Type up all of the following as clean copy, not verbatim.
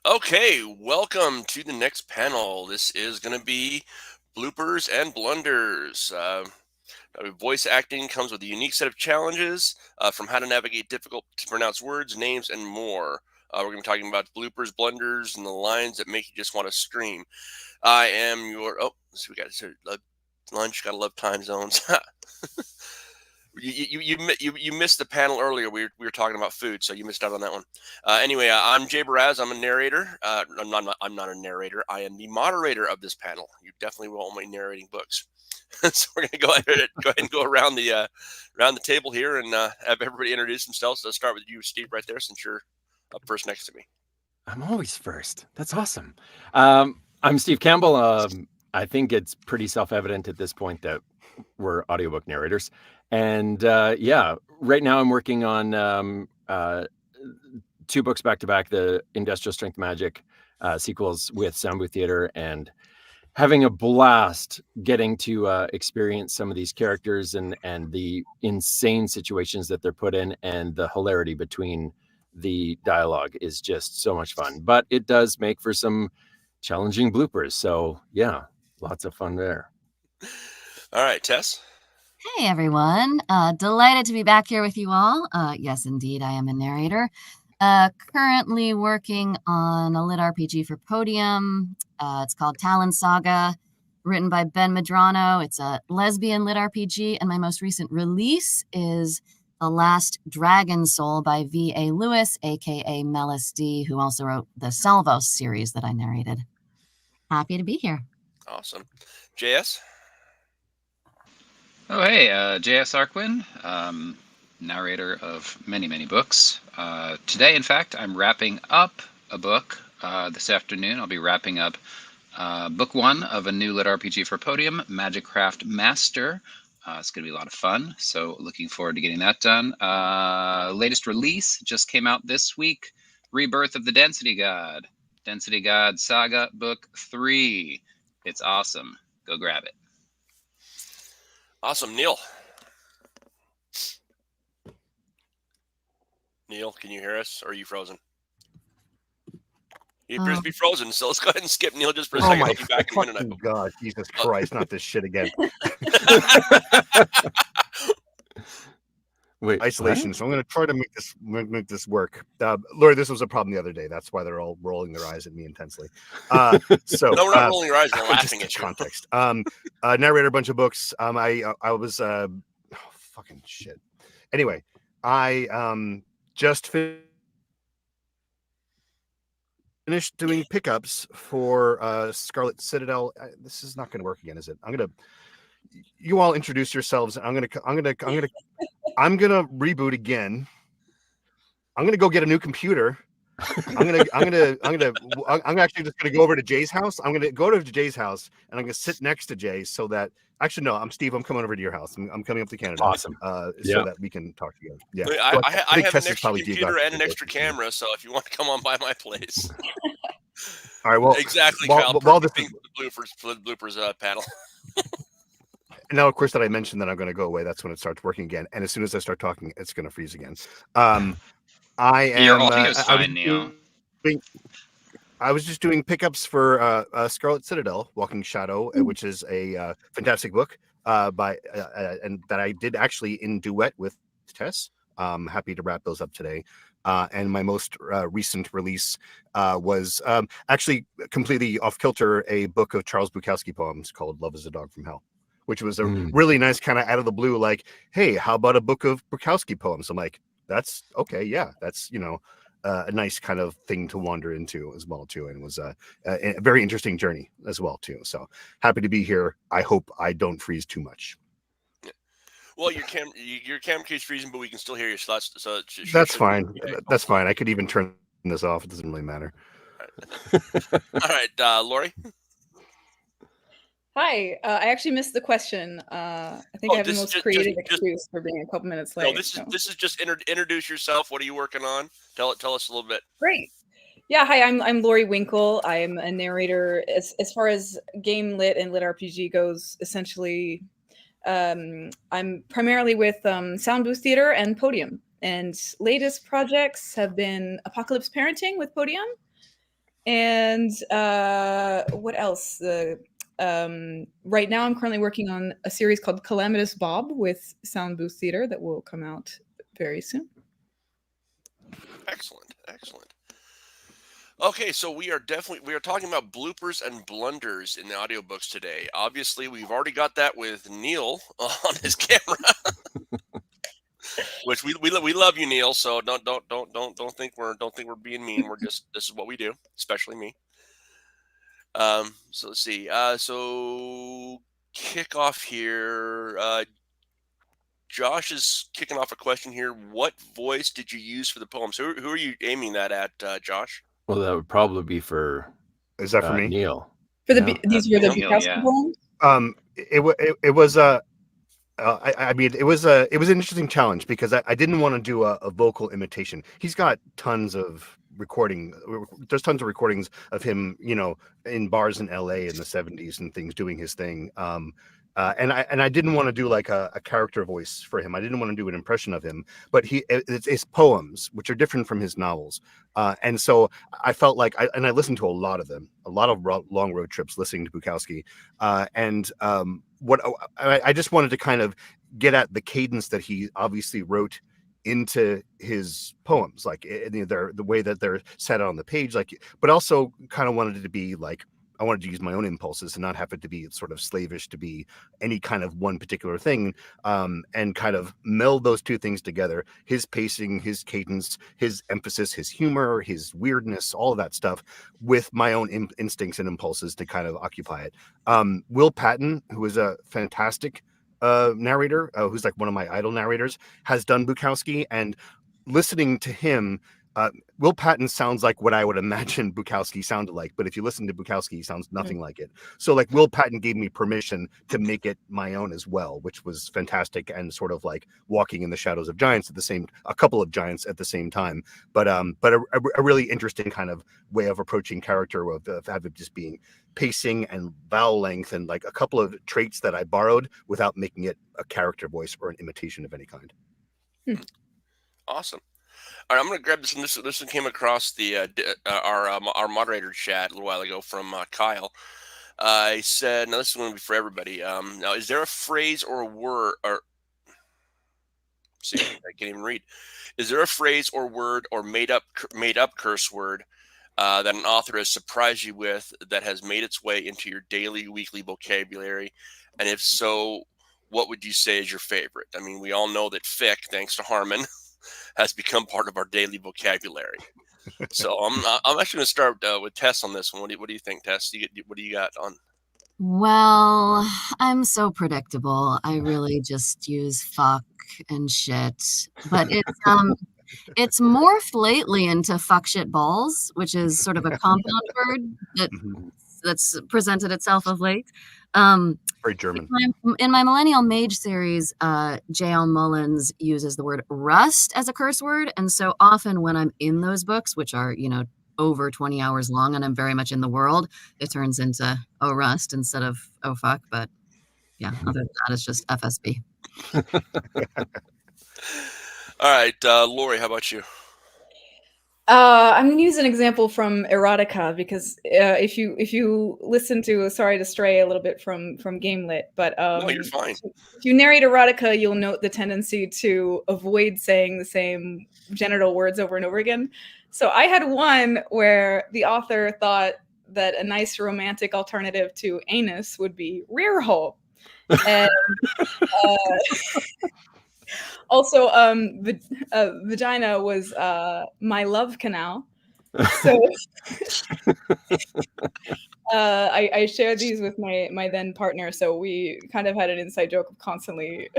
Okay, welcome to the next panel. This is going to be Bloopers and Blunders. Voice acting comes with a unique set of challenges from how to navigate difficult to pronounce words, names, and more. We're going to be talking about bloopers, blunders, and the lines that make you just want to scream. I am your. Oh, so we got lunch. Gotta love time zones. You missed the panel earlier. We were talking about food, so you missed out on that one. Anyway, I'm Jay Baraz. I'm a narrator. I'm not a narrator. I am the moderator of this panel. You definitely won't be narrating books. So we're gonna go ahead and go around the table here and have everybody introduce themselves. So let's start with you, Steve, right there, since you're up first next to me. I'm always first. That's awesome. I'm Steve Campbell. I think it's pretty self-evident at this point that we're audiobook narrators. And yeah, right now I'm working on two books back to back, the Industrial Strength Magic sequels with Sound Booth Theater, and having a blast getting to experience some of these characters and the insane situations that they're put in, and the hilarity between the dialogue is just so much fun. But it does make for some challenging bloopers. So yeah, lots of fun there. All right, Tess. Hey everyone, delighted to be back here with you all. Yes, indeed, I am a narrator. Currently working on a lit RPG for Podium. It's called Talon Saga, written by Ben Medrano. It's a lesbian lit RPG, and my most recent release is The Last Dragon Soul by V.A. Lewis, aka Melis D, who also wrote the Salvos series that I narrated. Happy to be here. Awesome. JS. Oh, hey, J.S. Arquin, narrator of many books. Today, in fact, I'm wrapping up a book this afternoon. I'll be wrapping up book one of a new lit RPG for Podium, Magicraft Master. It's going to be a lot of fun, so looking forward to getting that done. Latest release just came out this week, Rebirth of the Density God. Density God Saga Book 3. It's awesome. Go grab it. Awesome. Neil. Neil, can you hear us, or are you frozen? He appears to be frozen, so let's go ahead and skip Neil just for a second. Oh I'll be back in a minute. my God, Jesus Christ, not this shit again. Wait, Isolation. what? So I'm going to try to make this work. Lori, this was a problem the other day. That's why they're all rolling their eyes at me intensely. So No, we're not rolling your eyes. We're laughing at you. Context. Narrator a bunch of books. I was fucking shit. Anyway, I just finished doing pickups for Scarlet Citadel. This is not going to work again, is it? You all introduce yourselves. I'm gonna reboot again. I'm gonna go get a new computer. I'm actually just gonna go over to Jay's house. I'm gonna go to Jay's house and I'm gonna sit next to Jay so that actually no, I'm Steve. I'm coming over to your house. I'm coming up to Canada. Awesome. So that we can talk together. Yeah. I have an extra computer and an extra camera, so if you want to come on by my place. All right. Well, exactly. While this is the bloopers panel. Now, of course, that I mentioned that I'm going to go away. That's when it starts working again. And as soon as I start talking, it's going to freeze again. I am. Your audio's fine, Neil. I was just doing pickups for Scarlet Citadel, Walking Shadow, which is a fantastic book by and that I did actually in duet with Tess. Happy to wrap those up today. And my most recent release was actually completely off kilter, a book of Charles Bukowski poems called Love is a Dog from Hell, which was a really nice kind of out of the blue, like, hey, how about a book of Bukowski poems? I'm like, that's okay. Yeah, that's, a nice kind of thing to wander into as well, too. And it was a very interesting journey as well, too. So happy to be here. I hope I don't freeze too much. Well, your camera keeps freezing, but we can still hear you. So that's fine. Okay. That's fine. I could even turn this off. It doesn't really matter. All right, Lori. Hi, I actually missed the question. I think I have the most creative excuse for being a couple minutes late. No, this is just introduce yourself. What are you working on? Tell us a little bit. Great. Yeah, hi, I'm Lori Winkle. I'm a narrator. As far as game lit and lit RPG goes, essentially, I'm primarily with Sound Booth Theater and Podium. And latest projects have been Apocalypse Parenting with Podium, And what else? Right now, I'm currently working on a series called Calamitous Bob with Sound Booth Theater that will come out very soon. Excellent, excellent. Okay, so we are talking about bloopers and blunders in the audiobooks today. Obviously, we've already got that with Neil on his camera, which we love you, Neil. So don't think we're being mean. We're just, this is what we do, especially me. So let's see. So kick off here. Josh is kicking off a question here. What voice did you use for the poems? Who are you aiming that at, Josh? Well, that would probably be for Is that for me? Neil. For the Yeah. these were the Neil, Bukowski yeah. poems? It was I mean, it was an interesting challenge because I didn't want to do a vocal imitation. He's got tons of recording. There's tons of recordings of him, you know, in bars in LA in the 70s and things, doing his thing. And I didn't want to do like a character voice for him. I didn't want to do an impression of him, but it's poems, which are different from his novels. And so I felt like I listened to a lot of them, a lot of long road trips listening to Bukowski. What I just wanted to kind of get at the cadence that he obviously wrote into his poems, like the way that they're set on the page, like, but also kind of wanted it to be like, I wanted to use my own impulses and not have it to be sort of slavish to be any kind of one particular thing, and kind of meld those two things together: his pacing, his cadence, his emphasis, his humor, his weirdness, all of that stuff, with my own instincts and impulses to kind of occupy it. Will Patton, who is a fantastic narrator, who's like one of my idol narrators, has done Bukowski, and listening to him, Will Patton sounds like what I would imagine Bukowski sounded like, but if you listen to Bukowski, he sounds nothing like it. So like Will Patton gave me permission to make it my own as well, which was fantastic, and sort of like walking in the shadows of giants a couple of giants at the same time. But a really interesting kind of way of approaching character of it just being pacing and vowel length and like a couple of traits that I borrowed without making it a character voice or an imitation of any kind. Awesome. All right, I'm going to grab this one. This one came across the our moderator chat a little while ago from Kyle. He said, "Now this is going to be for everybody. Now, is there a phrase or a word, or see, I can't even read. Is there a phrase or word or made up curse word that an author has surprised you with that has made its way into your daily, weekly vocabulary? And if so, what would you say is your favorite? I mean, we all know that fic, thanks to Harmon, has become part of our daily vocabulary. So I'm actually going to start with Tess on this one. What do you think, Tess? What do you got on? Well, I'm so predictable. I really just use fuck and shit. But it's morphed lately into fuck shit balls, which is sort of a compound word that's presented itself of late. Very German. In my Millennial Mage series, J.L. Mullins uses the word rust as a curse word. And so often when I'm in those books, which are, over 20 hours long and I'm very much in the world, it turns into oh rust instead of oh fuck. But yeah, other than that, it's just FSB. All right, Lori, how about you? I'm going to use an example from erotica because if you listen to, sorry to stray a little bit from game lit, but No, you're fine. If you narrate erotica, you'll note the tendency to avoid saying the same genital words over and over again. So I had one where the author thought that a nice romantic alternative to anus would be rear hole. And also, vagina was my love canal. So I shared these with my then partner. So we kind of had an inside joke of constantly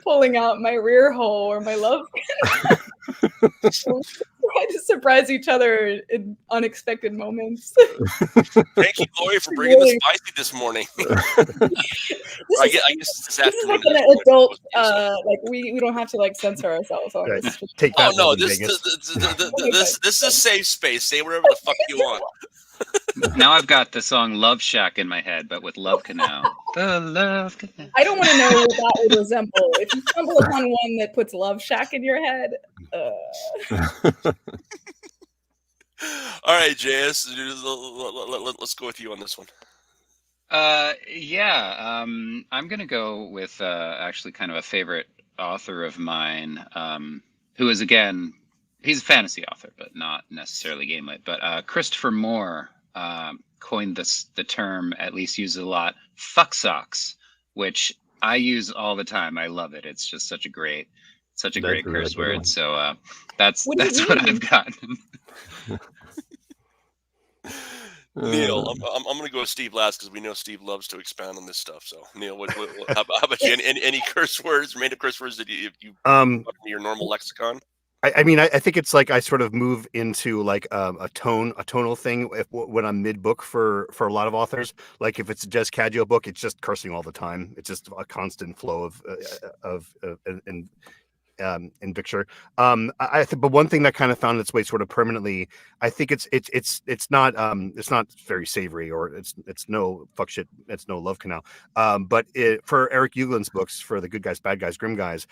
pulling out my rear hole or my love canal. So we tried to surprise each other in unexpected moments. Thank you, Lori, for bringing the spicy this morning. I guess this afternoon. This is like an adult, we don't have to censor ourselves on Right. this. Take that. Oh no, this is a safe space. Say whatever the fuck you want. Now I've got the song Love Shack in my head, but with Love Canal. The Love Canal. I don't want to know what that would resemble. If you stumble upon one that puts Love Shack in your head, All right, JS, let's go with you on this one. Yeah, I'm gonna go with actually kind of a favorite author of mine, who is again, he's a fantasy author, but not necessarily game lit. But Christopher Moore coined the term, at least used it a lot, fuck socks, which I use all the time. I love it. It's just such a great That's a really curse good one. word. So that's What do you what mean? I've got. Neil, I'm going to go with Steve last because we know Steve loves to expand on this stuff. So, Neil, how about you? Any curse words, random curse words that you put in your normal lexicon? I mean, I think it's like I sort of move into like a tonal thing when I'm mid book for a lot of authors. Like if it's a Jez Cadgio book, it's just cursing all the time. It's just a constant flow of invicture. I think, but one thing that kind of found its way sort of permanently, I think it's not very savory, or it's no fuck shit, it's no love canal. But for Eric Eugland's books, for the Good Guys, Bad Guys, Grim Guys,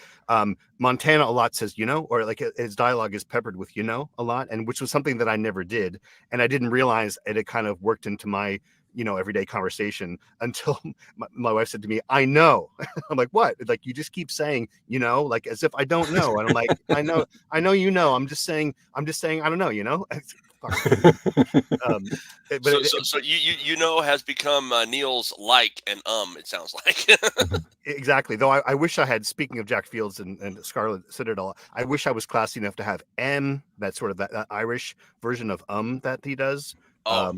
Montana a lot says or like his dialogue is peppered with a lot, and which was something that I never did, and I didn't realize it kind of worked into my everyday conversation until my wife said to me, I know. I'm like, what? Like, you just keep saying, like as if I don't know. And I'm like, I know, I'm just saying, I don't know, But so has become Neil's like and it sounds like. Exactly. Though I wish I had, speaking of Jack Fields and Scarlet Citadel, I wish I was classy enough to have that sort of that Irish version of that he does. Oh.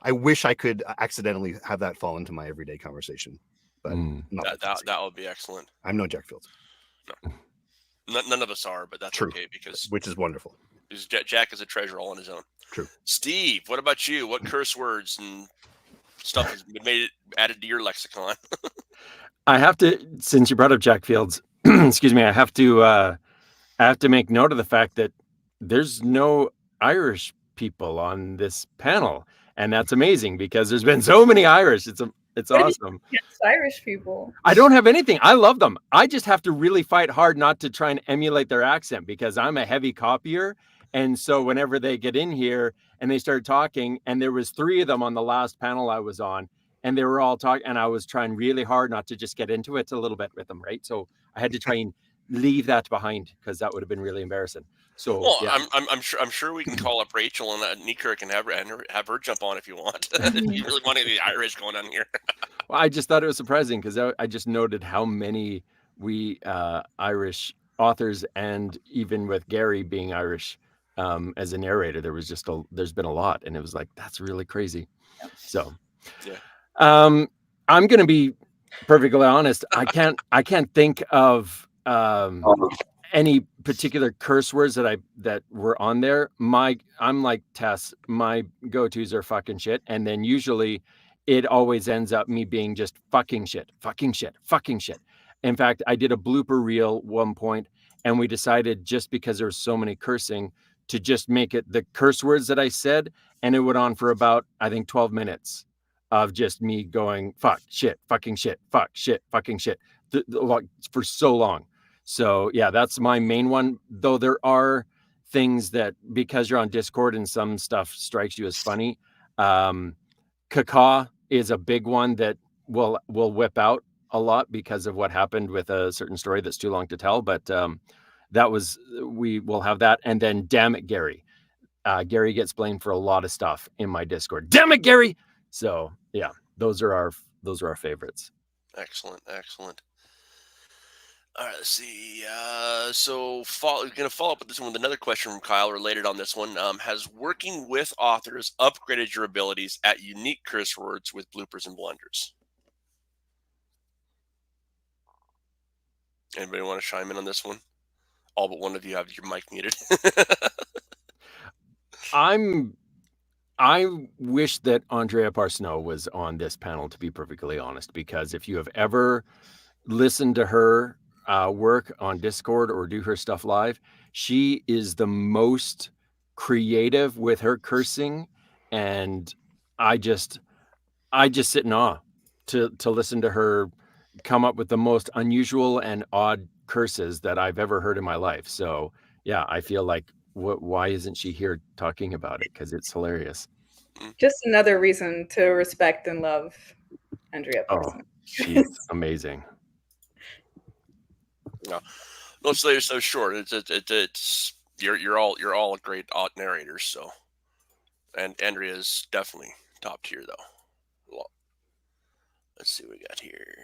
I wish I could accidentally have that fall into my everyday conversation, but that would be excellent. I'm no Jack Fields. No, none of us are, but that's true. Okay which is wonderful. Jack is a treasure all on his own. True. Steve, what about you? What curse words and stuff has been added to your lexicon? I have to, since you brought up Jack Fields, excuse me, I have to make note of the fact that there's no Irish people on this panel, and that's amazing because there's been so many Irish. It's awesome. Irish people. I don't have anything. I love them. I just have to really fight hard not to try and emulate their accent because I'm a heavy copier. And so whenever they get in here and they start talking, and there was 3 of them on the last panel I was on, and they were all talking, and I was trying really hard not to just get into it a little bit with them, right? So I had to try and leave that behind because that would have been really embarrassing. So well, yeah. I'm sure we can call up Rachel and Nikirk and have her jump on if you want. You really want any Irish going on here? Well, I just thought it was surprising because I just noted how many Irish authors, and even with Gary being Irish as a narrator, there's been a lot, and it was like, that's really crazy. So yeah. I'm gonna be perfectly honest. I can't think of any particular curse words that were on there. I'm like Tess. My go-tos are fucking shit, and then usually it always ends up me being just fucking shit, fucking shit, fucking shit. In fact, I did a blooper reel one point, and we decided, just because there was so many cursing, to just make it the curse words that I said, and it went on for about, I think, 12 minutes of just me going fuck, shit, fucking shit, fuck, shit, fucking shit, for so long. So yeah, that's my main one. Though there are things that, because you're on Discord and some stuff strikes you as funny, caca is a big one that will whip out a lot because of what happened with a certain story that's too long to tell. But we will have that. And then damn it, Gary. Gary gets blamed for a lot of stuff in my Discord. Damn it, Gary. So yeah, those are our favorites. Excellent. All right, let's see. So going to follow up with this one with another question from Kyle related on this one. Has working with authors upgraded your abilities at unique curse words with bloopers and blunders? Anybody want to chime in on this one? All but one of you have your mic muted. I wish that Andrea Parsnow was on this panel, to be perfectly honest, because if you have ever listened to her work on Discord or do her stuff live, she is the most creative with her cursing, and I just sit in awe to listen to her come up with the most unusual and odd curses that I've ever heard in my life. So yeah, I feel like why isn't she here talking about it? Because it's hilarious. Just another reason to respect and love Andrea Oh, Parsons. she's amazing. No, so short. It's you're all great narrators. So, and Andrea's definitely top tier though. Well, let's see what we got here.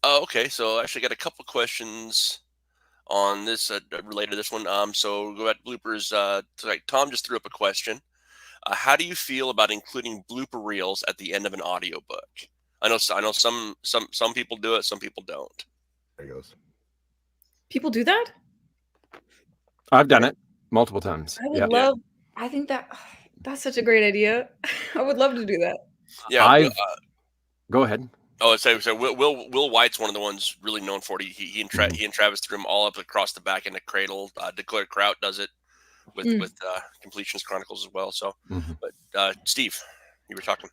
Oh, okay. So I actually got a couple questions on this related to this one. So go back to bloopers. Like Tom just threw up a question. How do you feel about including blooper reels at the end of an audiobook? I know some people do it, some people don't. There he goes. People do that? I've done it multiple times. I would Yeah. love. I think that's such a great idea. I would love to do that. Yeah. Go ahead. Oh, so Will White's one of the ones really known for it. He and Travis threw them all up across the back end of Cradle. Declare Kraut does it with Completionist Chronicles as well. So, but Steve, you were talking.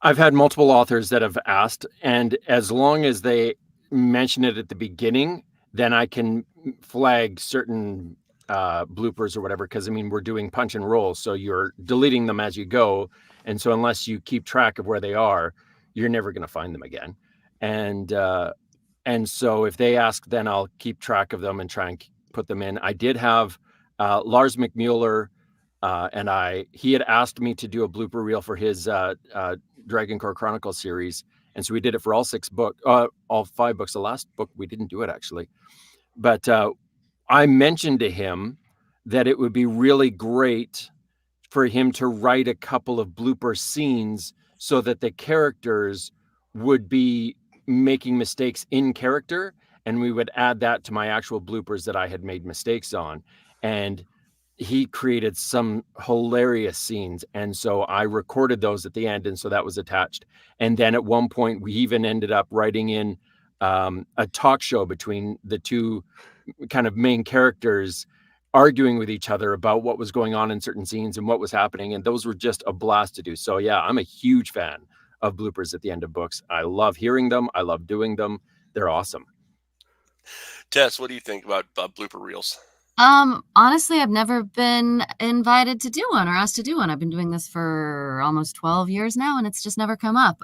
I've had multiple authors that have asked, and as long as they mention it at the beginning, then I can flag certain bloopers or whatever. Because I mean, we're doing punch and roll, so you're deleting them as you go, and so unless you keep track of where they are, you're never going to find them again. And so if they ask, then I'll keep track of them and try and put them in. I did have Lars McMuller, and he had asked me to do a blooper reel for his Dragon Core Chronicles series, and so we did it for all 5 books. The last book we didn't do it actually, but I mentioned to him that it would be really great for him to write a couple of blooper scenes so that the characters would be making mistakes in character, and we would add that to my actual bloopers that I had made mistakes on. And he created some hilarious scenes, and so I recorded those at the end, and so that was attached. And then at one point we even ended up writing in a talk show between the two kind of main characters, arguing with each other about what was going on in certain scenes and what was happening, and those were just a blast to do. So yeah, I'm a huge fan of bloopers at the end of books. I love hearing them. I love doing them. They're awesome. Tess, what do you think about blooper reels? Honestly, I've never been invited to do one or asked to do one. I've been doing this for almost 12 years now, and it's just never come up.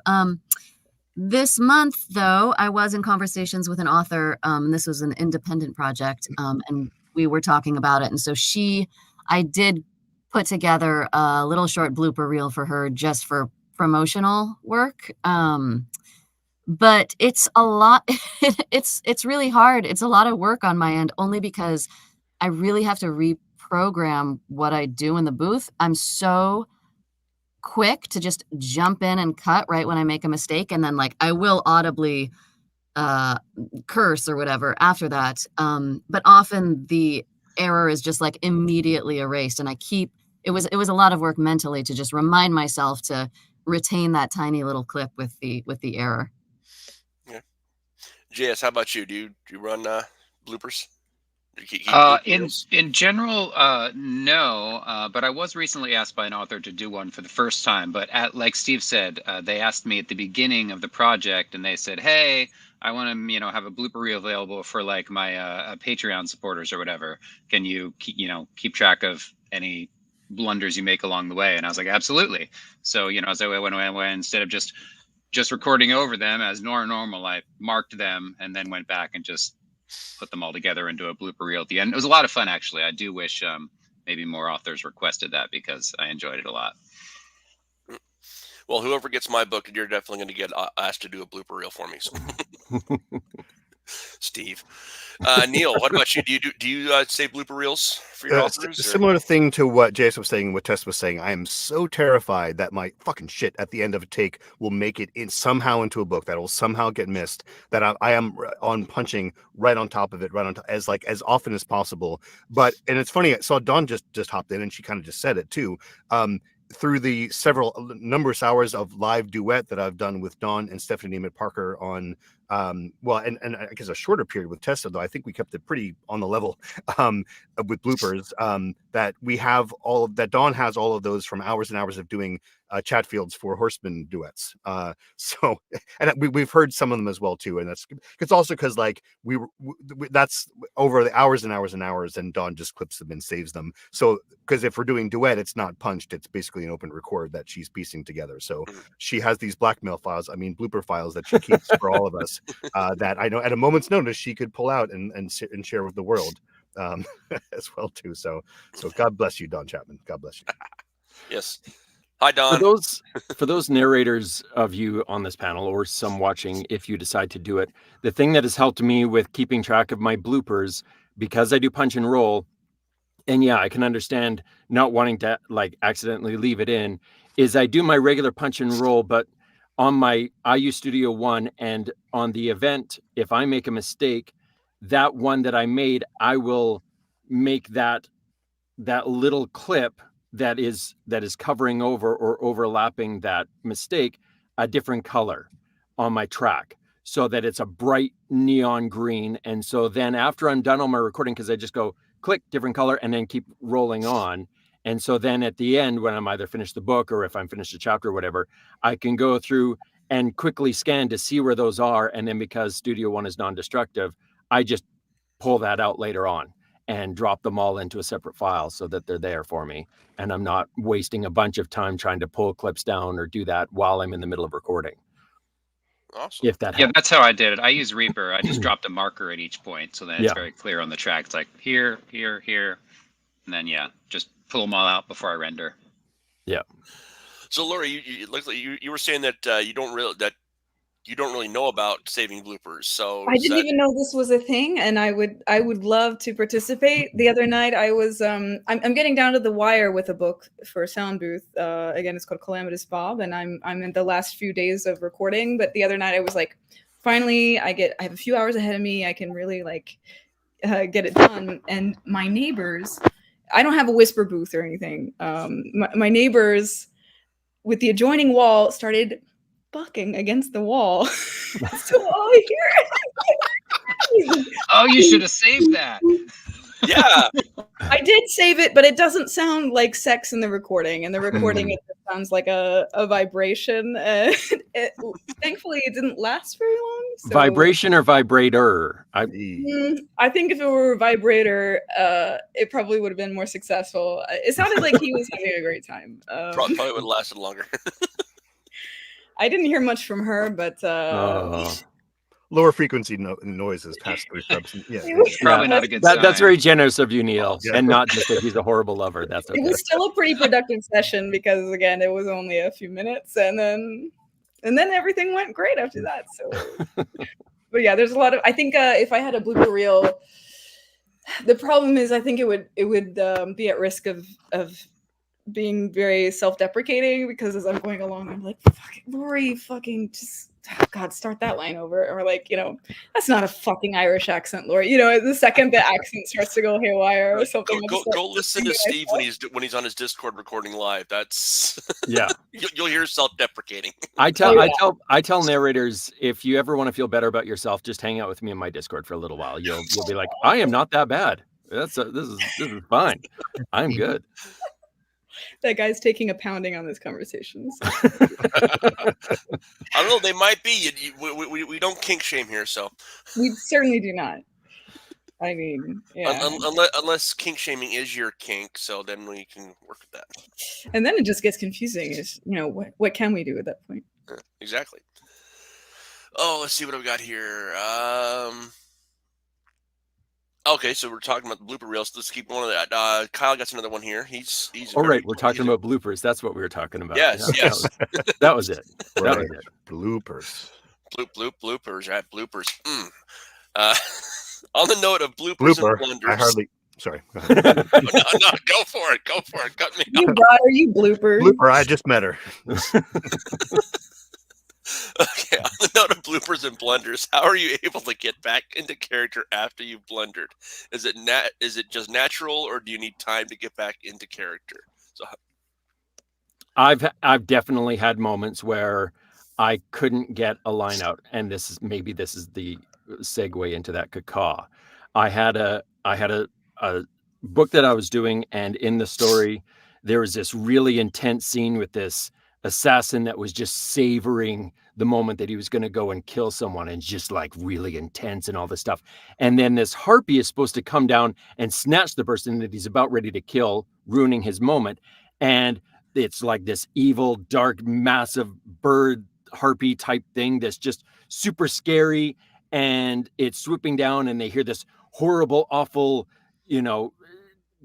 This month, though, I was in conversations with an author. This was an independent project, and we were talking about it. And so I did put together a little short blooper reel for her just for promotional work. But it's a lot. It's really hard. It's a lot of work on my end, only because I really have to reprogram what I do in the booth. I'm so quick to just jump in and cut right when I make a mistake, and then I will audibly curse or whatever after that. But often the error is just immediately erased, and it was a lot of work mentally to just remind myself to retain that tiny little clip with the error. Yeah. JS, how about you? Do you run bloopers? In general, no. But I was recently asked by an author to do one for the first time. But like Steve said, they asked me at the beginning of the project, and they said, "Hey, I want to, have a blooper reel available for my Patreon supporters or whatever. Can you keep track of any blunders you make along the way?" And I was like, "Absolutely." So as I went instead of just recording over them as normal, I marked them and then went back and just put them all together into a blooper reel at the end. It was a lot of fun, actually. I do wish maybe more authors requested that, because I enjoyed it a lot. Well, whoever gets my book, you're definitely going to get asked to do a blooper reel for me. So. Steve, Neil, what about you? Do you say blooper reels for your authors? Similar thing to what Jason was saying, what Tess was saying. I am so terrified that my fucking shit at the end of a take will make it somehow into a book that will somehow get missed. That I am on punching right on top of it, as often as possible. And it's funny. I saw Dawn just hopped in, and she kind of just said it too. Through the numerous hours of live duet that I've done with Dawn and Stephanie Neiman Parker on well, and I guess a shorter period with Tessa, though I think we kept it pretty on the level with bloopers. That we have that Dawn has all of those from hours and hours of doing Chatfield's Four Horsemen duets. So, and we've heard some of them as well too, and it's also because like that's over the hours and hours and hours, and Dawn just clips them and saves them. So because if we're doing duet, it's not punched; it's basically an open record that she's piecing together. So she has these blackmail files, blooper files that she keeps for all of us. That I know at a moment's notice she could pull out and share with the world as well too. So God bless you, Don Chapman. God bless you. Yes. Hi, Don. For those narrators of you on this panel, or some watching, if you decide to do it, the thing that has helped me with keeping track of my bloopers, because I do punch and roll, and yeah, I can understand not wanting to like accidentally leave it in, is I do my regular punch and roll, but on my IU Studio One and on the event, if I make a mistake, that one that I made, I will make that little clip that is covering over or overlapping that mistake a different color on my track, so that it's a bright neon green. And so then after I'm done on my recording, because I just go click, different color, and then keep rolling on. And so then at the end, when I'm either finished the book or if I'm finished a chapter or whatever, I can go through and quickly scan to see where those are. And then because Studio One is non-destructive, I just pull that out later on and drop them all into a separate file so that they're there for me. And I'm not wasting a bunch of time trying to pull clips down or do that while I'm in the middle of recording. Awesome. If that Yeah, helps. that's how I did it. I use Reaper. I just dropped a marker at each point, so then it's very clear on the track. It's like here, here, here, and then just pull them all out before I render. Yeah. So, Lori, you were saying that you don't really know about saving bloopers. So I didn't even know this was a thing, and I would love to participate. The other night I was I'm getting down to the wire with a book for Sound Booth. Again, it's called Calamitous Bob, and I'm in the last few days of recording. But the other night I was like, finally I have a few hours ahead of me. I can really get it done. And my neighbors, I don't have a whisper booth or anything. My neighbors with the adjoining wall started bucking against the wall. So all I hear Oh, you should have saved that. Yeah. I did save it, but it doesn't sound like sex in the recording. In the recording, it just sounds like a vibration. Thankfully, it didn't last very long. So. Vibration or vibrator? I think if it were a vibrator, it probably would have been more successful. It sounded like he was having a great time. Probably would have lasted longer. I didn't hear much from her, but lower frequency noises pass through subs. Yeah, probably not a good sign. That's very generous of you, Neil, Yeah. and not just that he's a horrible lover. That's okay. It was still a pretty productive session because, again, it was only a few minutes, and then everything went great after that. So, but yeah, there's a lot of. I think if I had a blooper reel, the problem is I think it would be at risk of being very self-deprecating, because as I'm going along, I'm like, Lori, fucking just, God, start that line over. Or like, that's not a fucking Irish accent, Lori. The second the accent starts to go haywire or something. Go listen to Steve when he's on his Discord recording live. That's you'll hear self-deprecating. I tell narrators, if you ever want to feel better about yourself, just hang out with me in my Discord for a little while. You'll be like, I am not that bad. This is fine. I'm good. That guy's taking a pounding on this conversation. So. I don't know. They might be. We don't kink shame here, so we certainly do not. I mean, yeah. Unless kink shaming is your kink, so then we can work with that. And then it just gets confusing. Is what can we do at that point? Yeah, exactly. Oh, let's see what I've got here. Okay, so we're talking about the blooper reels. Let's keep going with that. Kyle got another one here. He's all right. We're talking about bloopers. That's what we were talking about. Yes. That was it. Right. That was it. Bloopers. Bloopers. Right, bloopers. On the note of bloopers and blunders. Sorry. Go ahead. No, go for it. Cut me off. God, are you bloopers? Blooper, I just met her. Okay, on the note of bloopers and blunders, how are you able to get back into character after you've blundered? Is it just natural, or do you need time to get back into character? So, I've definitely had moments where I couldn't get a line out, and this is the segue into that caca. I had a book that I was doing, and in the story, there was this really intense scene with this assassin that was just savoring the moment that he was going to go and kill someone, and just like really intense and all this stuff. And then this harpy is supposed to come down and snatch the person that he's about ready to kill, ruining his moment. And it's like this evil, dark, massive bird harpy type thing that's just super scary, and it's swooping down, and they hear this horrible, awful,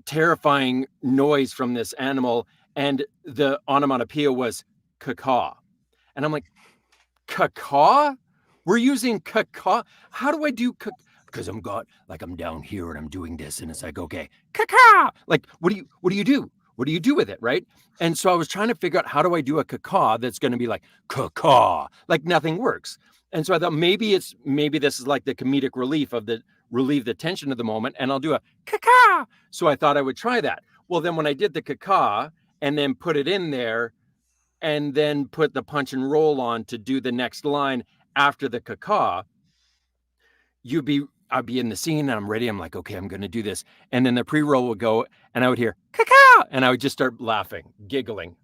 terrifying noise from this animal, and the onomatopoeia was caca. And I'm like, caca? We're using caca? How do I do caca? Because I'm down here and I'm doing this, and it's like, okay, caca. Like, what do you do? What do you do with it, right? And so I was trying to figure out, how do I do a caca that's going to be like caca? Like nothing works. And so I thought maybe this is like the comedic relieve the tension of the moment, and I'll do a caca. So I thought I would try that. Well, then when I did the caca and then put it in there and then put the punch and roll on to do the next line after the caca, I'd be in the scene and I'm ready. I'm like, okay, I'm going to do this. And then the pre-roll would go and I would hear caca, and I would just start laughing, giggling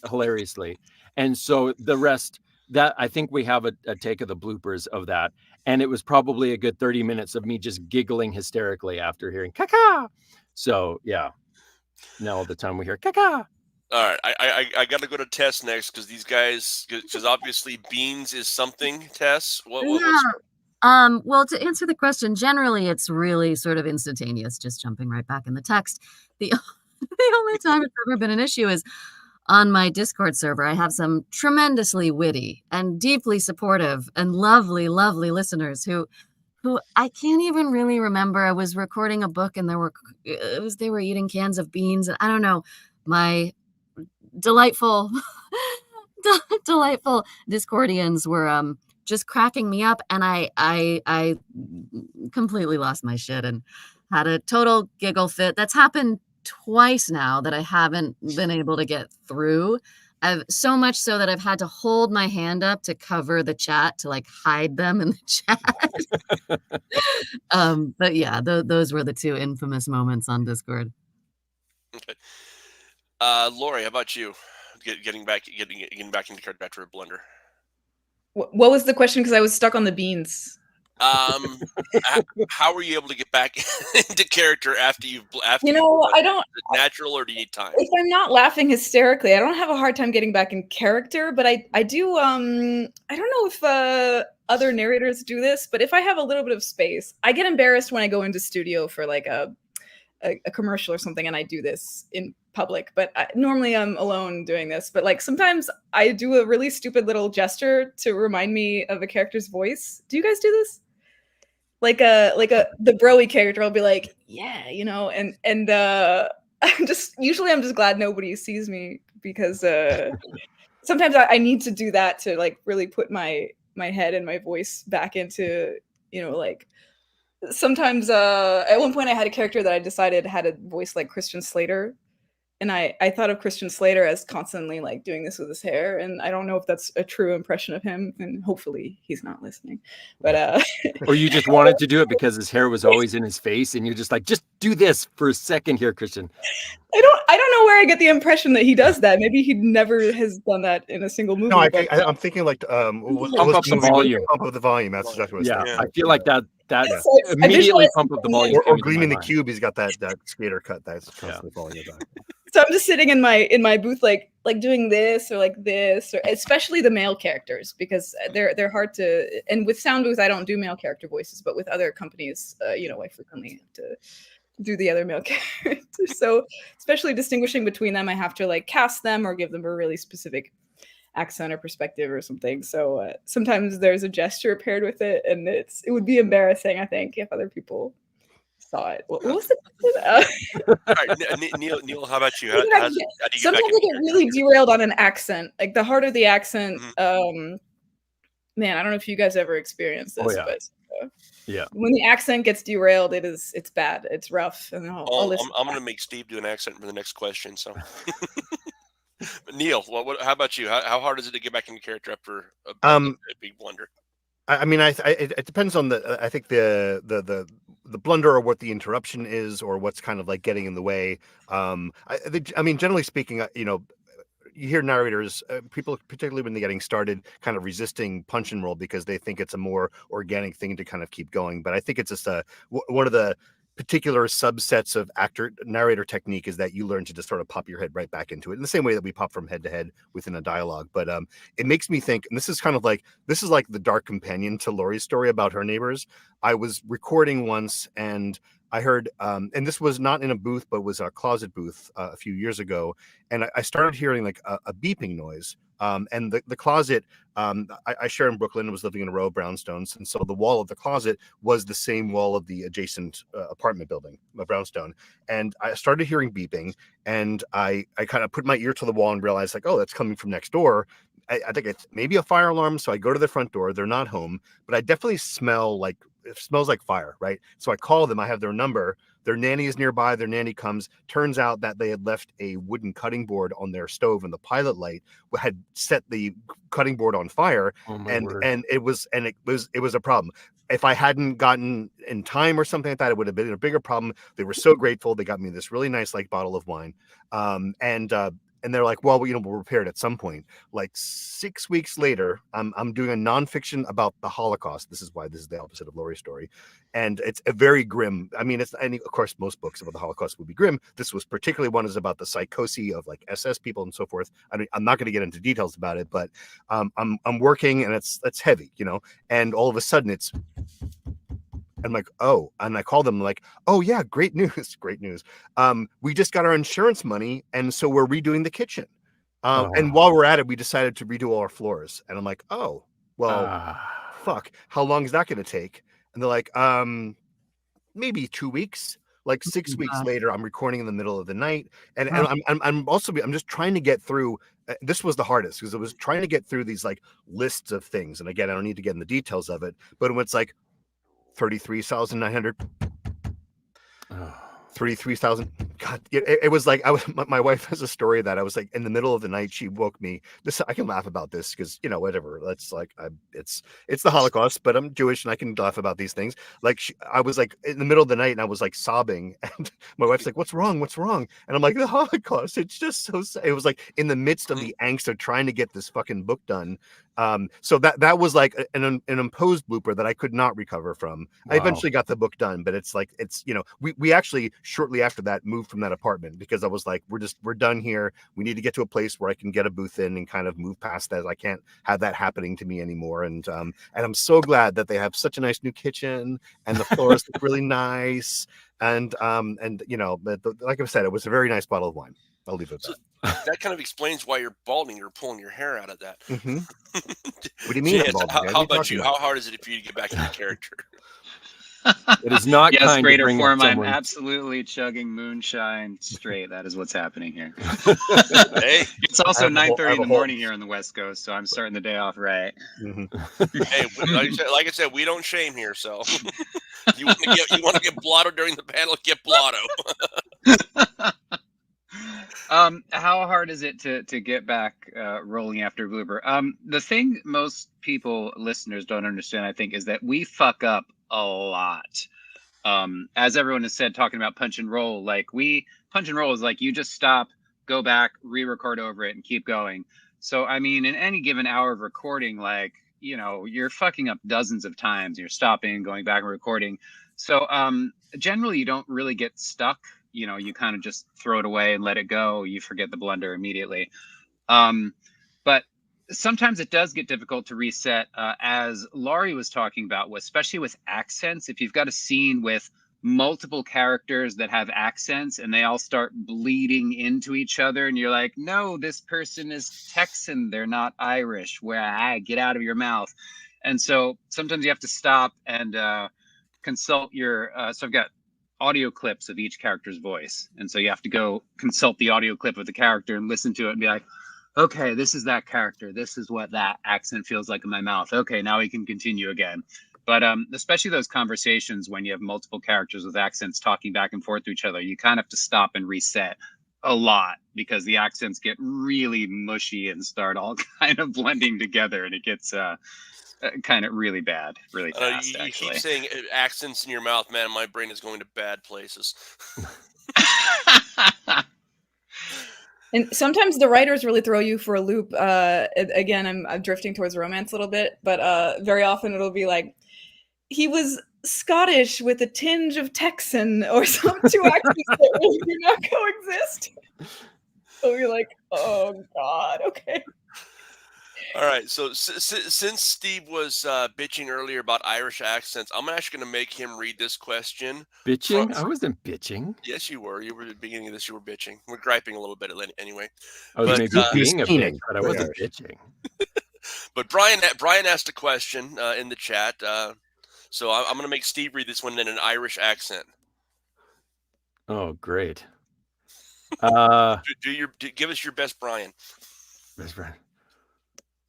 hilariously. And so the rest, that I think we have a take of the bloopers of that. And it was probably a good 30 minutes of me just giggling hysterically after hearing caca. So yeah, now all the time we hear caca. All right, I got to go to Tess next, because these guys, because obviously beans is something. Tess, well, to answer the question, generally it's really sort of instantaneous, just jumping right back in the text. The only time it's ever been an issue is on my Discord server. I have some tremendously witty and deeply supportive and lovely, lovely listeners who I can't even really remember. I was recording a book and they were eating cans of beans, and I don't know, my delightful Discordians were just cracking me up, and I completely lost my shit and had a total giggle fit. That's happened twice now that I haven't been able to get through. I've so much so that I've had to hold my hand up to cover the chat, to like hide them in the chat. But yeah, those were the two infamous moments on Discord. Okay. Lori, how about you? Getting back into character after a blunder. What was the question? Because I was stuck on the beans. How were you able to get back into character after I don't. Natural, or do you need time? If I'm not laughing hysterically, I don't have a hard time getting back in character. But I do. I don't know if other narrators do this, but if I have a little bit of space, I get embarrassed when I go into studio for like a commercial or something, and I do this in public. But normally I'm alone doing this. But like sometimes I do a really stupid little gesture to remind me of a character's voice. Do you guys do this? Like the broy character, I'll be like, yeah, and I'm just glad nobody sees me, because sometimes I need to do that to like really put my head and my voice back into, like sometimes at one point I had a character that I decided had a voice like Christian Slater. And I thought of Christian Slater as constantly like doing this with his hair, and I don't know if that's a true impression of him, and hopefully he's not listening. But or you just wanted to do it because his hair was always in his face, and you're just like, just do this for a second here, Christian. I don't know where I get the impression that he does that. Maybe he never has done that in a single movie. No, I'm thinking like pump up the volume. Pump up the volume. That's exactly what I I feel like that so immediately pump up the volume. Or Gleam in the Cube, he's got that skater cut that's constantly falling back. So I'm just sitting in my booth like doing this or like this, or especially the male characters, because they're hard to. And with Sound Booth, I don't do male character voices, but with other companies, I frequently have to do the other male characters. So especially distinguishing between them, I have to like cast them or give them a really specific accent or perspective or something. So sometimes there's a gesture paired with it, and it would be embarrassing, I think, if other people saw it. What was it? All right, Neil, how about you? How do you sometimes I get really derailed on an accent. Like the harder the accent, man, I don't know if you guys ever experienced this, but when the accent gets derailed, it's bad. It's rough. And I'm going to make Steve do an accent for the next question. So Neil, how about you? How hard is it to get back into character after a big blunder? I mean, it depends on I think the blunder or what the interruption is or what's kind of like getting in the way. I mean, generally speaking, you hear narrators, people, particularly when they're getting started, kind of resisting punch and roll because they think it's a more organic thing to kind of keep going. But I think it's just one of the particular subsets of narrator technique is that you learn to just sort of pop your head right back into it in the same way that we pop from head to head within a dialogue. But it makes me think, and this is like the dark companion to Laurie's story about her neighbors. I was recording once and I heard, and this was not in a booth, but was a closet booth a few years ago. And I started hearing like a beeping noise. And the closet, I share in Brooklyn and was living in a row of brownstones. And so the wall of the closet was the same wall of the adjacent apartment building, a brownstone. And I started hearing beeping and I kind of put my ear to the wall and realized like, oh, that's coming from next door. I think it's maybe a fire alarm. So I go to the front door. They're not home, but I definitely smell like, it smells like fire, right? So I call them. I have their number. Their nanny is nearby. Their nanny comes. Turns out that they had left a wooden cutting board on their stove, and the pilot light had set the cutting board on fire. Oh my and word. and it was a problem. If I hadn't gotten in time or something like that, it would have been a bigger problem. They were so grateful. They got me this really nice like bottle of wine, and they're like, well, we'll repair it at some point. Like 6 weeks later, I'm doing a nonfiction about the Holocaust. This is why this is the opposite of Laurie's story. And it's a very grim. I mean, and of course, most books about the Holocaust would be grim. This was particularly one is about the psychosis of like SS people and so forth. I mean, I'm not going to get into details about it, but I'm working and it's heavy, and all of a sudden I'm like, oh, and I call them like, oh yeah, great news. We just got our insurance money. And so we're redoing the kitchen. And while we're at it, we decided to redo all our floors. And I'm like, oh, well, fuck, how long is that going to take? And they're like, maybe 2 weeks. Like 6 weeks later, I'm recording in the middle of the night. And I'm just trying to get through. This was the hardest because it was trying to get through these like lists of things. And again, I don't need to get in the details of it, but when it's like 33,900, 33,000. God, it was like my wife has a story that I was like in the middle of the night. She woke me. I can laugh about this because whatever. That's like it's the Holocaust, but I'm Jewish and I can laugh about these things. Like I was like in the middle of the night and I was like sobbing, and my wife's like, "What's wrong? What's wrong?" And I'm like, "The Holocaust. It's just so sad." It was like in the midst of the angst of trying to get this fucking book done. So that was like an imposed blooper that I could not recover from. Wow. I eventually got the book done, but it's we actually shortly after that moved from that apartment because I was like, we're done here. We need to get to a place where I can get a booth in and kind of move past that. I can't have that happening to me anymore. And I'm so glad that they have such a nice new kitchen and the floors look really nice. And like I said, it was a very nice bottle of wine. I'll leave it at that. That kind of explains why you're balding. You're pulling your hair out of that. Mm-hmm. What do you mean? How about you? How hard is it for you to get back into character? It is not yes, kind greater to bring form. someone... I'm absolutely chugging moonshine straight. That is what's happening here. Hey, it's also 9:30 in the morning here on the West Coast, so I'm starting the day off right. Mm-hmm. Hey, like I said, we don't shame here. So you want to get blotto during the panel? Get blotto. How hard is it to get back rolling after blooper? The thing most listeners don't understand, I think, is that we fuck up a lot. As everyone has said, talking about punch and roll, punch and roll is like you just stop, go back, re-record over it, and keep going. So, I mean, in any given hour of recording, you're fucking up dozens of times. You're stopping, going back and recording. So, generally, you don't really get stuck. You kind of just throw it away and let it go. You forget the blunder immediately. But sometimes it does get difficult to reset, as Laurie was talking about, especially with accents. If you've got a scene with multiple characters that have accents and they all start bleeding into each other, and you're like, no, this person is Texan, they're not Irish. Get out of your mouth. And so sometimes you have to stop and consult your. So I've got audio clips of each character's voice, and so you have to go consult the audio clip of the character and listen to it and be like, okay, this is that character, this is what that accent feels like in my mouth. Okay, now we can continue again. But especially those conversations when you have multiple characters with accents talking back and forth to each other, you kind of have to stop and reset a lot because the accents get really mushy and start all kind of blending together, and it gets kind of really bad, really fast. You Actually, keep saying accents in your mouth, man. My brain is going to bad places. And sometimes the writers really throw you for a loop. Again, I'm drifting towards romance a little bit, but very often it'll be like, he was Scottish with a tinge of Texan, or some two accents that really do not coexist. So you're like, oh God, okay. All right. So since Steve was bitching earlier about Irish accents, I'm actually going to make him read this question. Bitching? I wasn't bitching. Yes, you were. You were at the beginning of this. You were bitching. We're griping a little bit anyway. I was maybe being a Scenic. bitch, but I wasn't bitching. But Brian asked a question in the chat. So I'm going to make Steve read this one in an Irish accent. Oh, great. Give us your best Brian. Best friend.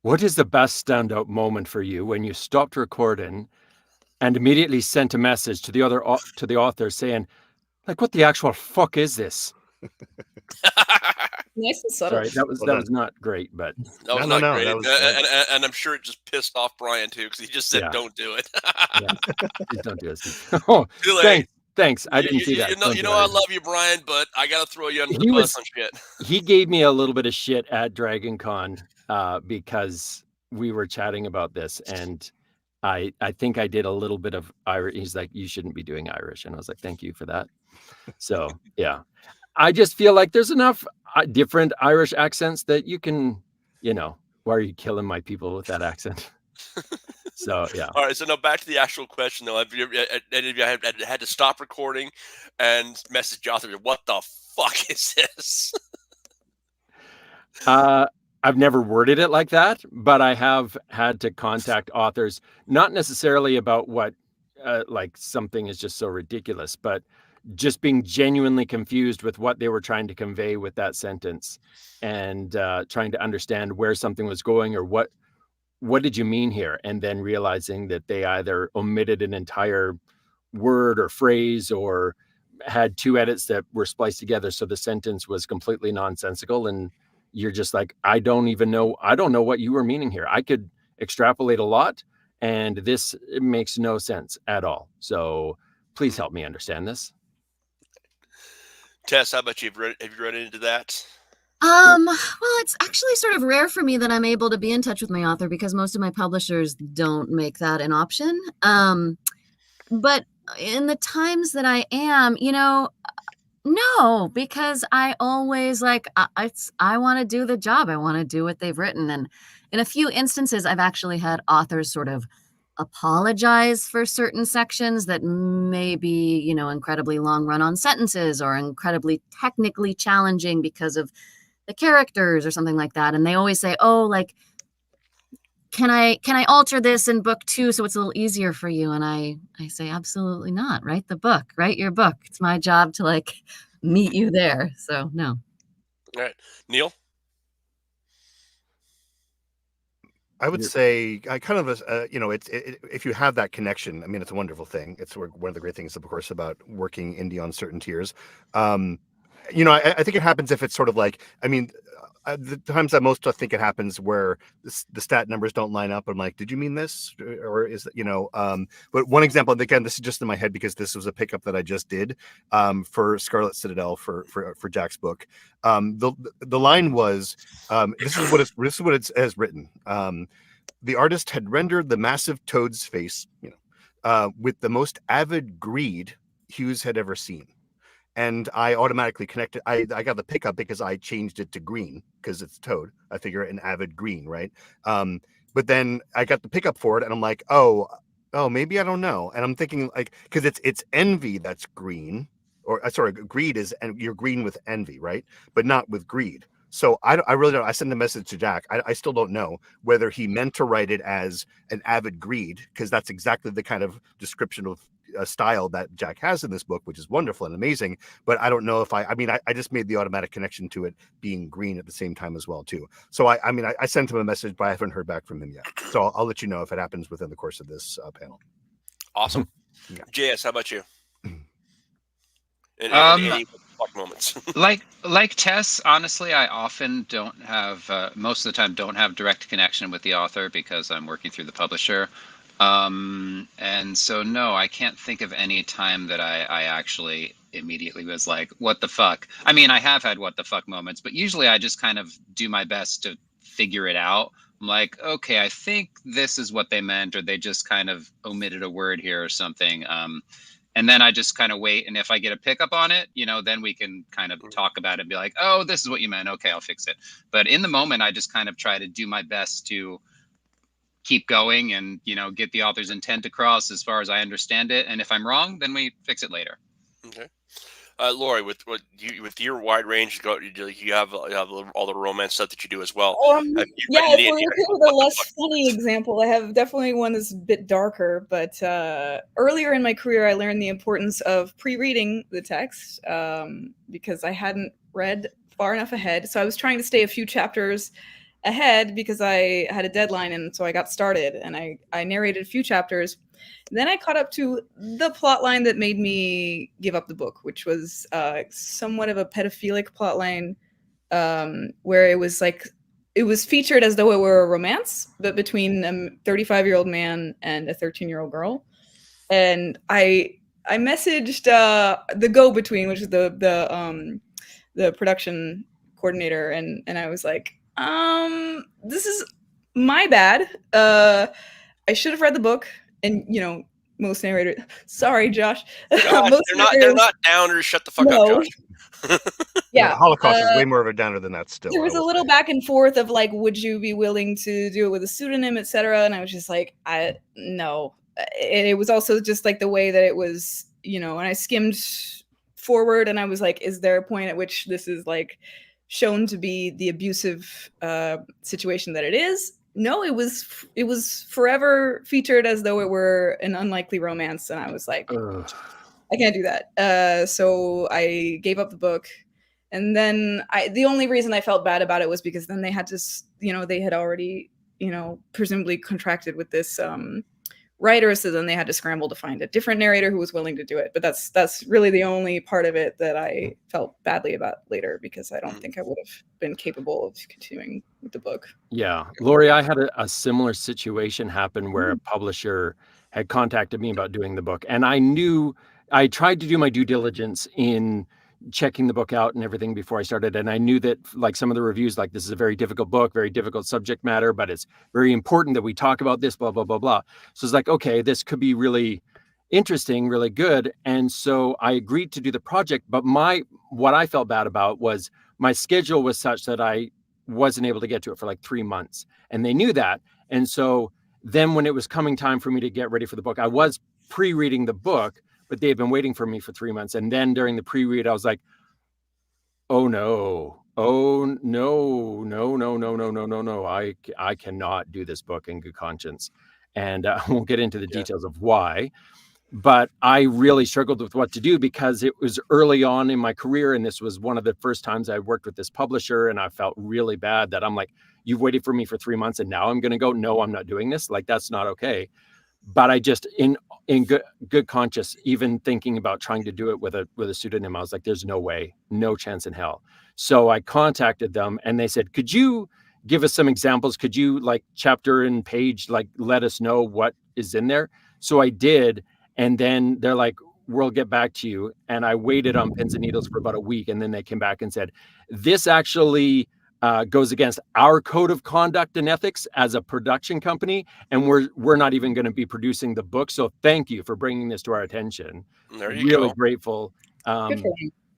What is the best standout moment for you when you stopped recording and immediately sent a message to the author saying, like, what the actual fuck is this? Nice and subtle. Sorry, that was not great, but that was not great. And I'm sure it just pissed off Brian too, because he just said, "Don't do it." Please don't do it. Oh, thanks. I didn't see that. You know, I love you, Brian, but I gotta throw you under the bus on shit. He gave me a little bit of shit at Dragon Con because we were chatting about this, and I think I did a little bit of Irish. He's like, you shouldn't be doing Irish, and I was like, thank you for that. So yeah, I just feel like there's enough different Irish accents that you can, why are you killing my people with that accent? So yeah. All right. So now back to the actual question, though. Have you had to stop recording and message the author? What the fuck is this? I've never worded it like that, but I have had to contact authors, not necessarily about what, like something is just so ridiculous, but just being genuinely confused with what they were trying to convey with that sentence, and trying to understand where something was going, or what did you mean here? And then realizing that they either omitted an entire word or phrase, or had two edits that were spliced together, so the sentence was completely nonsensical, and you're just like, I don't know what you were meaning here. I could extrapolate a lot, and this makes no sense at all. So please help me understand this. Tess, how about you? Have you run into that? Well, it's actually sort of rare for me that I'm able to be in touch with my author, because most of my publishers don't make that an option. But in the times that I am, no, because I always I want to do the job. I want to do what they've written. And in a few instances, I've actually had authors sort of apologize for certain sections that may be, incredibly long run-on sentences, or incredibly technically challenging because of the characters or something like that. And they always say, oh, like, can I alter this in book 2 so it's a little easier for you? And I say, absolutely not. Write the book, write your book. It's my job to meet you there. So no. All right, Neil. I would say I kind of, if you have that connection, I mean, it's a wonderful thing. It's one of the great things, of course, about working indie on certain tiers. I think it happens if it's sort of like, the times I most think it happens where the stat numbers don't line up. I'm like, did you mean this? Or is that, but one example, and again, this is just in my head because this was a pickup that I just did for Scarlet Citadel for Jack's book. The line was, this is what it has written. The artist had rendered the massive toad's face, with the most avid greed Hughes had ever seen. And I automatically connected. I got the pickup because I changed it to green because it's toad. I figure an avid green, right? But then I got the pickup for it, and I'm like, oh, maybe I don't know. And I'm thinking because it's envy that's green, or sorry, greed is, and you're green with envy, right? But not with greed. So I really don't. I sent a message to Jack. I still don't know whether he meant to write it as an avid greed, because that's exactly the kind of description of style that Jack has in this book, which is wonderful and amazing. But I don't know if I just made the automatic connection to it being green at the same time as well too. So I sent him a message, but I haven't heard back from him yet. So I'll let you know if it happens within the course of this panel. Awesome. Yeah. JS, how about you? fuck moments. like Tess, honestly, I often don't have most of the time don't have direct connection with the author because I'm working through the publisher. And so no, I can't think of any time that I actually immediately was like, what the fuck? I mean, I have had what the fuck moments, but usually I just kind of do my best to figure it out. I'm like, okay, I think this is what they meant, or they just kind of omitted a word here or something. And then I just kind of wait. And if I get a pickup on it, then we can kind of talk about it and be like, oh, this is what you meant. Okay, I'll fix it. But in the moment, I just kind of try to do my best to keep going and, get the author's intent across as far as I understand it. And if I'm wrong, then we fix it later. Okay. Lori, with your wide range, you have all the romance stuff that you do as well. Yeah, if we're looking with a less funny example, I have definitely one that's a bit darker. But earlier in my career, I learned the importance of pre-reading the text because I hadn't read far enough ahead. So I was trying to stay a few chapters ahead because I had a deadline, and so I got started and I narrated a few chapters. Then I caught up to the plot line that made me give up the book, which was somewhat of a pedophilic plot line where it was featured as though it were a romance, but between a 35-year-old man and a 13-year-old girl. And I messaged the go-between, which is the production coordinator, and I was like, this is my bad. I should have read the book. And most narrators. Sorry, Josh. Josh they're not downers. Shut the fuck up, Josh. Yeah, Holocaust is way more of a downer than that. Still, there was a little back and forth of like, would you be willing to do it with a pseudonym, etc. And I was just like, no. And it was also just like the way that it was, and I skimmed forward, and I was like, is there a point at which this is like shown to be the abusive situation that it is? No, it was forever featured as though it were an unlikely romance, and I was like, I can't do that. So I gave up the book, and then the only reason I felt bad about it was because then they had to, they had already, presumably contracted with this writer, so then they had to scramble to find a different narrator who was willing to do it. But that's really the only part of it that I felt badly about later, because I don't think I would have been capable of continuing with the book. Yeah, Lori, I had a similar situation happen where a publisher had contacted me about doing the book, and I tried to do my due diligence in checking the book out and everything before I started. And I knew that like some of the reviews, like this is a very difficult book, very difficult subject matter, but it's very important that we talk about this, blah, blah, blah, blah. So it's like, okay, this could be really interesting, really good. And so I agreed to do the project, but what I felt bad about was my schedule was such that I wasn't able to get to it for like 3 months, and they knew that. And so then when it was coming time for me to get ready for the book, I was pre-reading the book, but they had been waiting for me for 3 months. And then during the pre-read, I was like, oh no, I cannot do this book in good conscience. And I won't get into the details of why, but I really struggled with what to do because it was early on in my career. And this was one of the first times I worked with this publisher. And I felt really bad that I'm like, you've waited for me for 3 months and now I'm going to go, no, I'm not doing this. Like, that's not okay. But I just, in good conscience, even thinking about trying to do it with a pseudonym, I was like, there's no way, no chance in hell. So I contacted them and they said, could you give us some examples? Could you like chapter and page, like let us know what is in there? So I did. And then they're like, we'll get back to you. And I waited on pins and needles for about a week. And then they came back and said, this actually goes against our code of conduct and ethics as a production company, and we're not even going to be producing the book. So thank you for bringing this to our attention. There you really go. Grateful.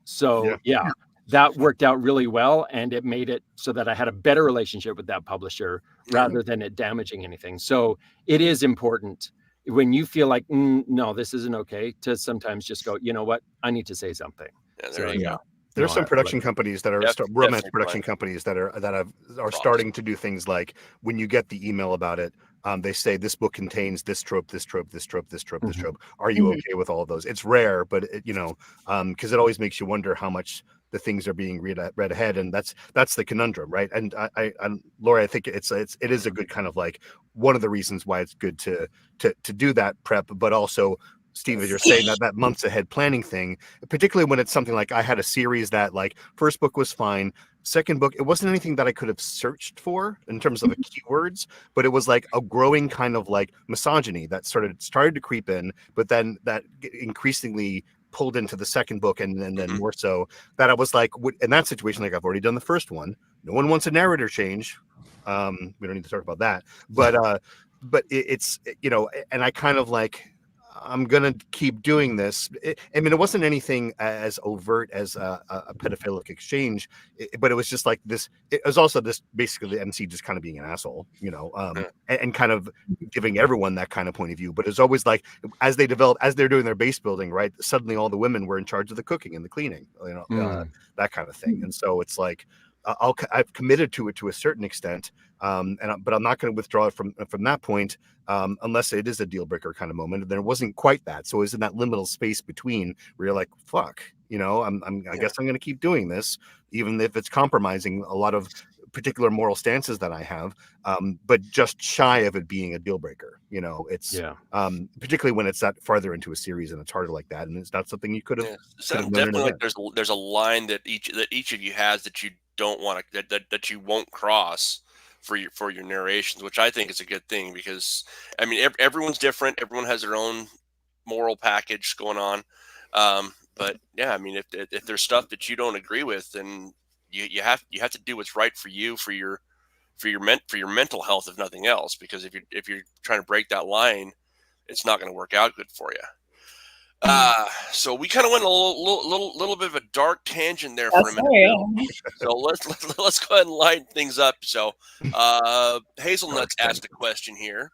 So Yeah. That worked out really well, and it made it so that I had a better relationship with that publisher rather than it damaging anything. So it is important when you feel like no, this isn't okay, to sometimes just go, you know what, I need to say something. Yeah, there you go. There's some production companies that are romance production companies that are starting to do things like when you get the email about it, they say this book contains this trope, this trope, this trope, this trope, this trope. Are you okay with all of those? It's rare, but because it always makes you wonder how much the things are being read ahead, and that's the conundrum, right? And Laura, I think it is a good kind of like one of the reasons why it's good to do that prep, but also Steve, as you're saying, that months ahead planning thing, particularly when it's something like I had a series that like first book was fine. Second book, it wasn't anything that I could have searched for in terms of keywords, but it was like a growing kind of like misogyny that started to creep in, but then that increasingly pulled into the second book and then more so that I was like, in that situation, like I've already done the first one. No one wants a narrator change. We don't need to talk about that, but it's, you know, and I kind of like, I'm gonna keep doing this. I mean, it wasn't anything as overt as a pedophilic exchange, but it was just like this. It was also this basically the MC just kind of being an asshole, you know, and kind of giving everyone that kind of point of view. But it's always like as they develop, as they're doing their base building, right? Suddenly, all the women were in charge of the cooking and the cleaning, you know, that kind of thing. And so it's like I've committed to it to a certain extent, but I'm not going to withdraw it from that point. Unless it is a deal breaker kind of moment. And there wasn't quite that. So it was in that liminal space between where you're like, fuck, you know, I guess I'm going to keep doing this, even if it's compromising a lot of particular moral stances that I have, but just shy of it being a deal breaker. You know, it's particularly when it's that farther into a series and it's harder like that. And it's not something you could have. So definitely like there's a line that each of you has that you don't want to, that you won't cross for your narrations, which I think is a good thing, because I mean everyone's different, everyone has their own moral package going on, but yeah, I mean if there's stuff that you don't agree with, then you have to do what's right for you, for your mental health, if nothing else, because if you're trying to break that line, it's not going to work out good for you. So we kind of went a little bit of a dark tangent there for a minute. So let's go ahead and lighten things up. So Hazelnuts asked a question here.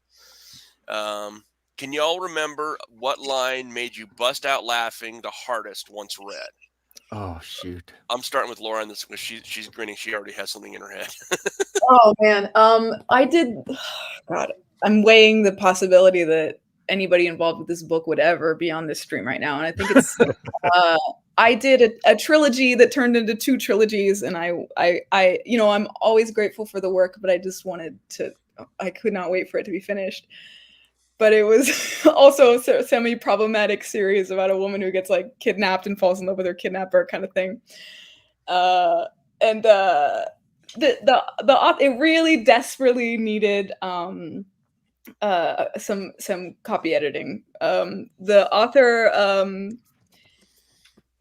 Can you all remember what line made you bust out laughing the hardest once read? Oh shoot! I'm starting with Laura on this because she's grinning. She already has something in her head. Oh man, I did. God, I'm weighing the possibility that anybody involved with this book would ever be on this stream right now, and I think it's. I did a trilogy that turned into 2 trilogies, and I, you know, I'm always grateful for the work, but I just wanted to. I could not wait for it to be finished. But it was also a semi-problematic series about a woman who gets like kidnapped and falls in love with her kidnapper, kind of thing. And the it really desperately needed some copy editing. The author,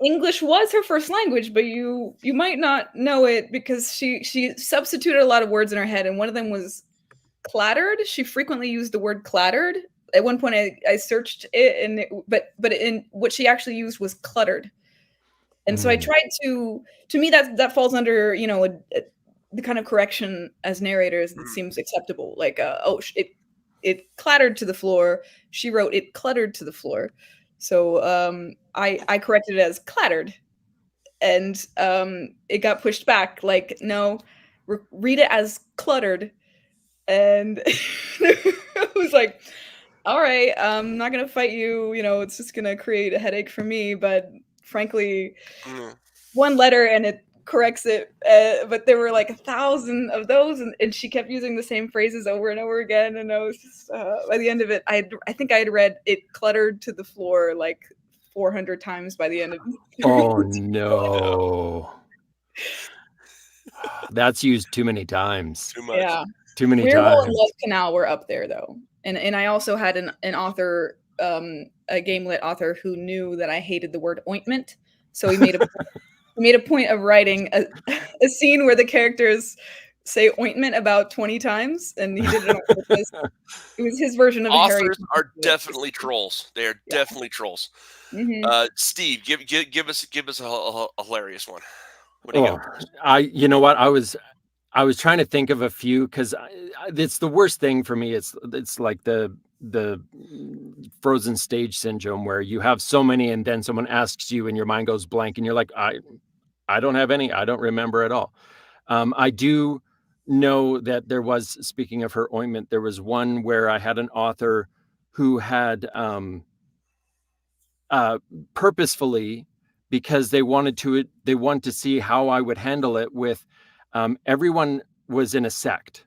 English was her first language, but you might not know it because she substituted a lot of words in her head, and one of them was clattered. She frequently used the word clattered. At one point I searched it, and but in what she actually used was cluttered. And so I tried to me that falls under, you know, the kind of correction as narrators that seems acceptable. Like, it clattered to the floor. She wrote it cluttered to the floor. So I corrected it as clattered, and it got pushed back. Like, no, read it as cluttered. And I was like, all right, I'm not going to fight you. You know, it's just going to create a headache for me. But frankly, one letter and it corrects it. But there were like 1,000 of those. And she kept using the same phrases over and over again. And I was just, by the end of it, I think I had read it cluttered to the floor like 400 times by the end of it. Oh, no. That's used too many times. Too much. Yeah. Too many Weirwood times. and Love Canal were up there though, and I also had an author, a game lit author who knew that I hated the word ointment, so he made a point of writing a scene where the characters say ointment about 20 times, and he did it on purpose. It was his version of authors are definitely trolls. They are definitely trolls. Mm-hmm. Steve, give us a hilarious one. What do you got? You know what, I was trying to think of a few, because it's the worst thing for me. It's like the frozen stage syndrome, where you have so many and then someone asks you and your mind goes blank and you're like, I don't have any. I don't remember at all. I do know that there was, speaking of her ointment, there was one where I had an author who had purposefully, because they wanted to see how I would handle it with everyone was in a sect.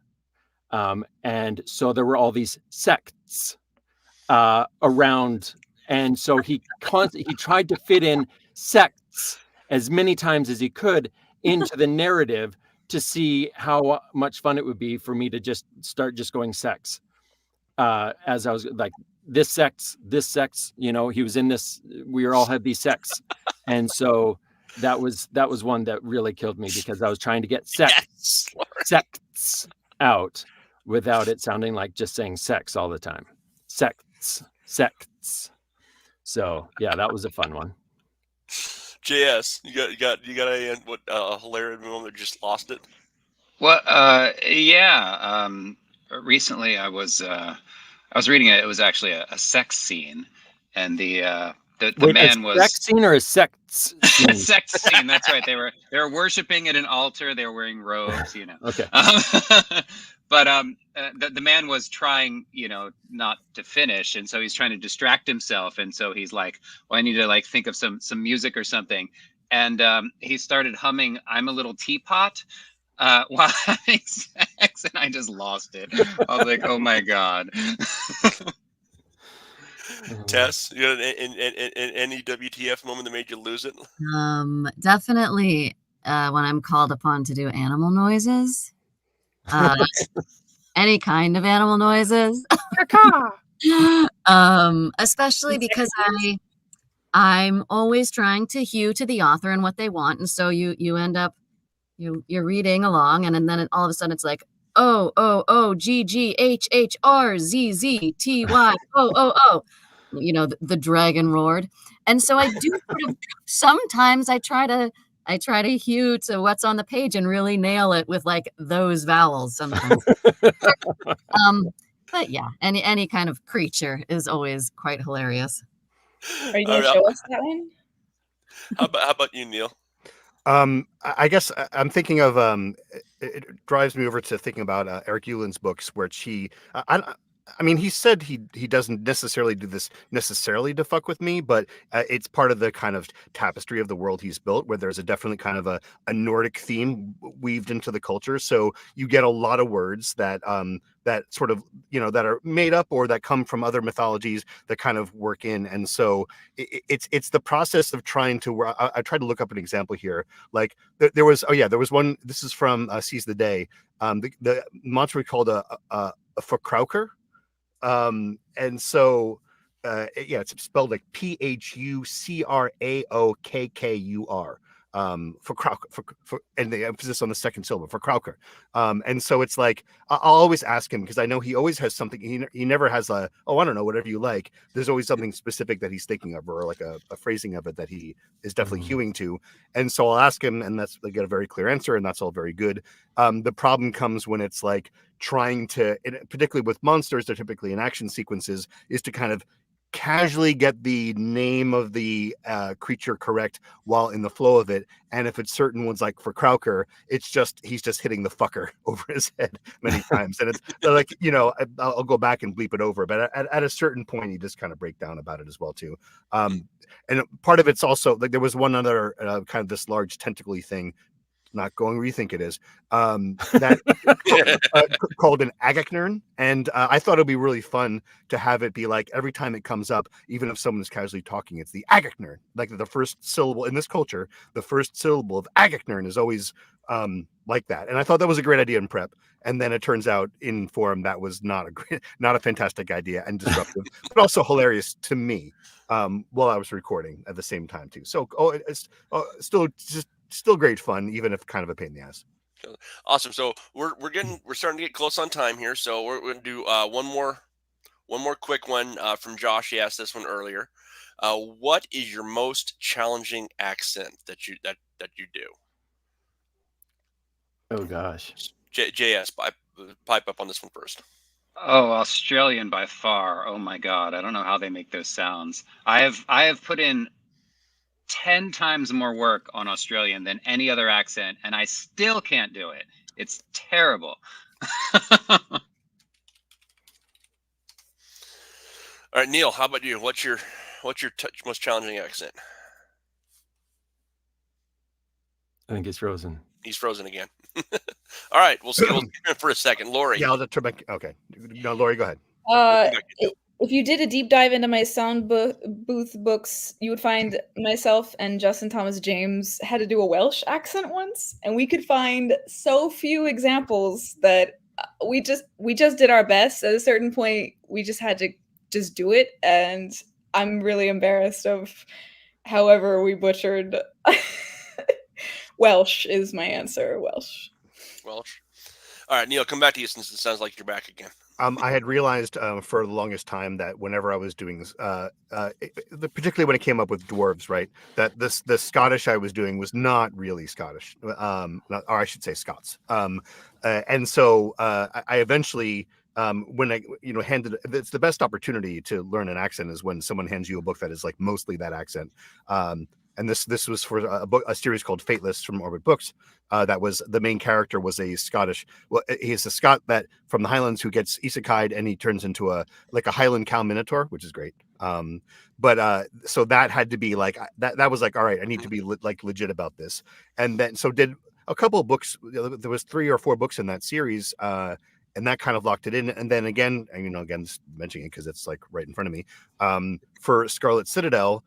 And so there were all these sects around And so he tried to fit in sects as many times as he could into the narrative to see how much fun it would be for me to just start just going sex. As I was like, this sex, you know, he was in this, we all had these sects. And so that was one that really killed me, because I was trying to get sects out without it sounding like just saying sex all the time. Sects. So yeah, that was a fun one. JS, you got a hilarious moment that just lost it? Well, yeah. Recently, I was reading it. It was actually a sex scene, and the man was sex scene or a sex scene? a sex scene. That's right. They were worshiping at an altar. They were wearing robes, you know. Okay. But the man was trying, you know, not to finish, and so he's trying to distract himself, and so he's like, "Well, I need to like think of some music or something," and he started humming "I'm a Little Teapot" while having sex, and I just lost it. I was like, "Oh my god." Tess, you got any WTF moment that made you lose it? Definitely when I'm called upon to do animal noises. Any kind of animal noises. Especially because I'm always trying to hew to the author and what they want, and so you end up you're reading along, and then all of a sudden it's like OOOGGHHRZZTY you know, the dragon roared. And so I do sort of sometimes I try to hew to what's on the page and really nail it with like those vowels sometimes. But yeah, any kind of creature is always quite hilarious. Are you going to show us that one? How about you, Neil? I guess I'm thinking of it drives me over to thinking about Eric Euland's books, where I mean, he said he doesn't necessarily do this necessarily to fuck with me, but it's part of the kind of tapestry of the world he's built, where there's a definitely kind of a Nordic theme weaved into the culture. So you get a lot of words that that sort of, you know, that are made up or that come from other mythologies that kind of work in. And so it's the process of trying to, I tried to look up an example here. Like there was one, this is from Seize the Day. The monster we called a Verkrauker. And so yeah, it's spelled like Phucraokkur. For and the emphasis on the second syllable for Krauker. And so it's like I'll always ask him, because I know he always has something. He never has I don't know, whatever you like. There's always something specific that he's thinking of, or like a phrasing of it that he is definitely hewing to. And so I'll ask him, and I get a very clear answer, and that's all very good. The problem comes when it's like trying to, particularly with monsters, they're typically in action sequences, is to kind of casually get the name of the creature correct while in the flow of it. And if it's certain ones like for Krauker, it's just he's just hitting the fucker over his head many times. And it's like, you know, I'll go back and bleep it over, but at a certain point you just kind of break down about it as well too. And part of it's also like there was one other kind of this large tentacly thing, not going where you think it is, that called an agacnern. And I thought it'd be really fun to have it be like every time it comes up, even if someone is casually talking, it's the agacnern. Like the first syllable in this culture, the first syllable of agacnern is always like that. And I thought that was a great idea in prep. And then it turns out in forum that was not a fantastic idea and disruptive, but also hilarious to me while I was recording at the same time too. So it's still great fun, even if kind of a pain in the ass. Awesome. So we're starting to get close on time here. So we're going to do one more quick one from Josh. He asked this one earlier. What is your most challenging accent that you do? Oh gosh. JS, pipe up on this one first. Oh, Australian by far. Oh my god, I don't know how they make those sounds. I have put in 10 times more work on Australian than any other accent, and I still can't do it. It's terrible. All right, Neil, how about you? What's your most challenging accent? I think he's frozen. He's frozen again. All right, we'll skip him for a second. Lori. Yeah, I'll just turn back. Okay. No, Lori, go ahead. if you did a deep dive into my sound booth books, you would find myself and Justin Thomas James had to do a Welsh accent once, and we could find so few examples that we just did our best. At a certain point, we just had to just do it, and I'm really embarrassed of however we butchered. Welsh is my answer. Welsh. Welsh. All right, Neil, come back to you since it sounds like you're back again. I had realized for the longest time that whenever I was doing this, particularly when it came up with dwarves, right, that the Scottish I was doing was not really Scottish, or I should say Scots. And so I eventually, when I handed, it's the best opportunity to learn an accent is when someone hands you a book that is like mostly that accent. And this was for a series called Fateless from Orbit Books. That was the main character was a Scottish. Well, he's a Scot that from the Highlands who gets isekai'd and he turns into a Highland cow minotaur, which is great. But so that had to be like that was like, all right, I need to be legit about this. And then so did a couple of books. There was 3 or 4 books in that series. And that kind of locked it in. And then again, again, just mentioning it because it's like right in front of me. For Scarlet Citadel,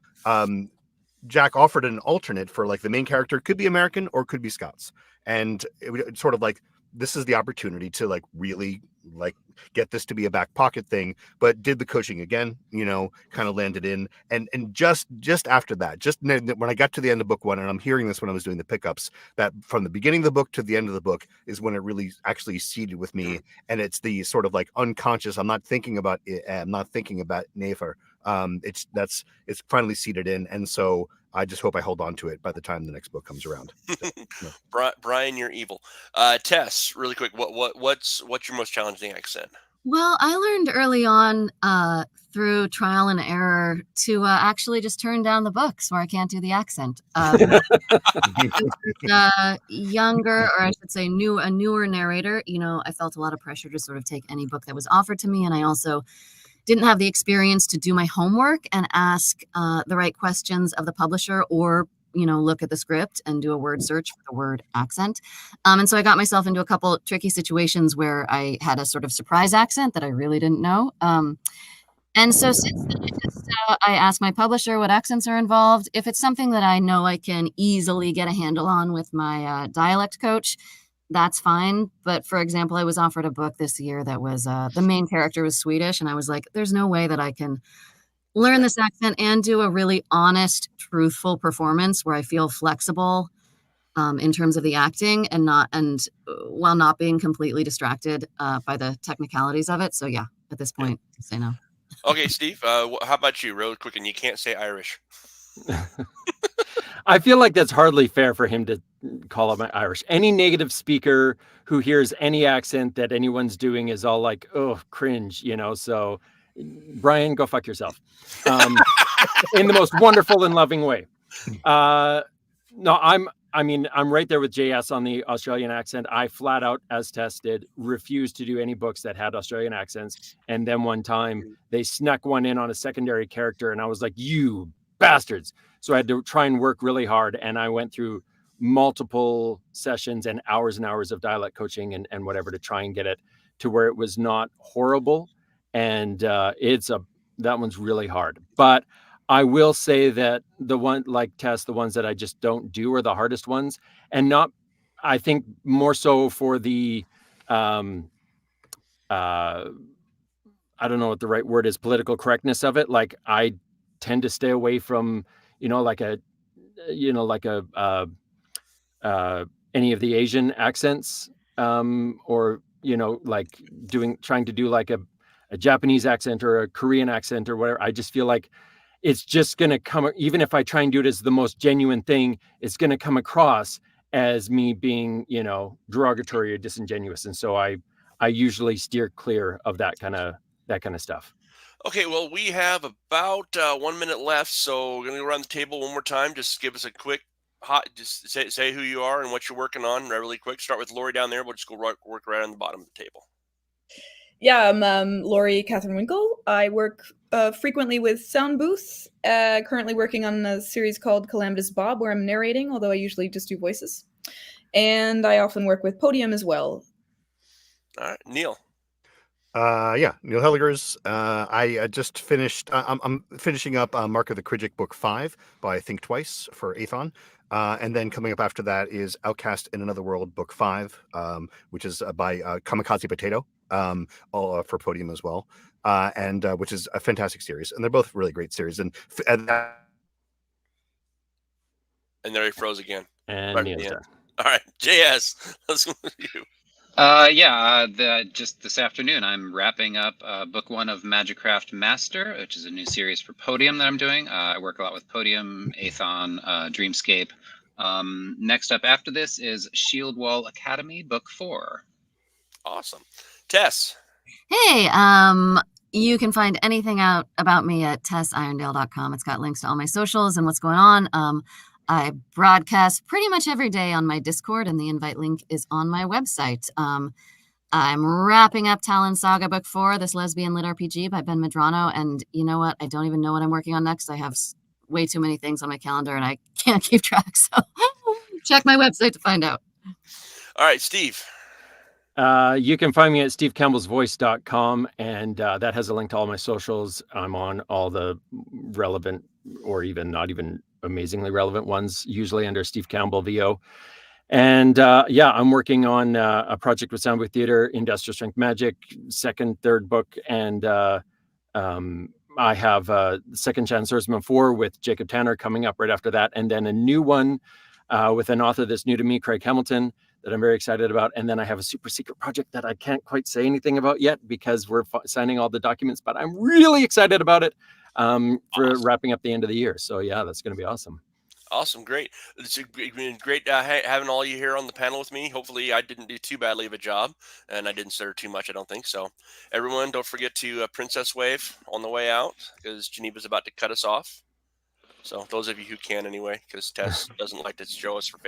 Jack offered an alternate for like the main character could be American or could be Scots. And it's sort of like, this is the opportunity to like really like get this to be a back pocket thing, but did the coaching again, kind of landed in. And just after that, just when I got to the end of book 1, and I'm hearing this when I was doing the pickups, that from the beginning of the book to the end of the book is when it really actually seeded with me. And it's the sort of like unconscious, I'm not thinking about it, I'm not thinking about Nefer. It's finally seeded in. And so I just hope I hold on to it by the time the next book comes around. So, Brian, you're evil. Tess, really quick, what's your most challenging accent? Well, I learned early on through trial and error to actually just turn down the books where I can't do the accent. Younger, or I should say a newer narrator, I felt a lot of pressure to sort of take any book that was offered to me. And I also didn't have the experience to do my homework and ask the right questions of the publisher or, look at the script and do a word search for the word accent. And so I got myself into a couple tricky situations where I had a sort of surprise accent that I really didn't know. And so since then, I ask my publisher what accents are involved. If it's something that I know I can easily get a handle on with my dialect coach, that's fine. But for example, I was offered a book this year that was the main character was Swedish. And I was like, there's no way that I can learn this accent and do a really honest, truthful performance where I feel flexible in terms of the acting and while not being completely distracted by the technicalities of it. So yeah, at this point, I say no. Okay, Steve, how about you, real quick? And you can't say Irish. I feel like that's hardly fair for him to call him Irish. Any native speaker who hears any accent that anyone's doing is all like, oh, cringe, So Brian, go fuck yourself. In the most wonderful and loving way. No, I'm right there with JS on the Australian accent. I flat out, as tested, refused to do any books that had Australian accents. And then one time they snuck one in on a secondary character and I was like, you bastards. So I had to try and work really hard. And I went through multiple sessions and hours of dialect coaching and whatever to try and get it to where it was not horrible. And that one's really hard. But I will say that the one like Tess, the ones that I just don't do are the hardest ones, and not, I think more so for the, I don't know what the right word is, political correctness of it. Like I tend to stay away from, any of the Asian accents, or, trying to do like a Japanese accent or a Korean accent or whatever. I just feel like it's just going to come, even if I try and do it as the most genuine thing, it's going to come across as me being, derogatory or disingenuous. And so I usually steer clear of that kind of stuff. Okay, well, we have about 1 minute left, so we're going to go around the table one more time. Just give us a quick just say who you are and what you're working on really quick. Start with Lori down there. We'll just go work right on the bottom of the table. Yeah, I'm Lori Catherine Winkle. I work frequently with Sound Booth, currently working on a series called Calamitous Bob, where I'm narrating, although I usually just do voices. And I often work with Podium as well. All right, Neil. Yeah, Neil Helliger's. I just finished. I'm finishing up Mark of the Krijic Book 5 by Think Twice for Aethon. And then coming up after that is Outcast in Another World Book 5, which is by Kamikaze Potato, all, for Podium as well, and which is a fantastic series. And they're both really great series. And there he froze again. And Right at Neil's the end. done. All right, JS, let's go with you. Just this afternoon, I'm wrapping up book 1 of Magicraft Master, which is a new series for Podium that I'm doing. I work a lot with Podium, Aethon, Dreamscape. Next up after this is Shield Wall Academy, book 4. Awesome. Tess. Hey, you can find anything out about me at tessirondale.com. It's got links to all my socials and what's going on. I broadcast pretty much every day on my Discord, and the invite link is on my website. I'm wrapping up Talon Saga Book 4, this lesbian lit RPG by Ben Medrano, and you know what? I don't even know what I'm working on next. I have way too many things on my calendar, and I can't keep track, so check my website to find out. All right, Steve. You can find me at stevecampbellsvoice.com, and that has a link to all my socials. I'm on all the relevant, or even not even amazingly relevant ones, usually under Steve Campbell VO. And I'm working on a project with Sound Booth Theater, Industrial Strength Magic, third book, and I have Second Chance Swordsman 4 with Jacob Tanner coming up right after that, and then a new one with an author that's new to me, Craig Hamilton, that I'm very excited about. And then I have a super secret project that I can't quite say anything about yet because we're signing all the documents, but I'm really excited about it for wrapping up the end of the year. So yeah, that's going to be awesome. Awesome. Great. It's been great having all you here on the panel with me. Hopefully I didn't do too badly of a job and I didn't stutter too much. I don't think so. Everyone, don't forget to Princess Wave on the way out because Geneva's about to cut us off. So those of you who can anyway, because Tess doesn't like to show us her face.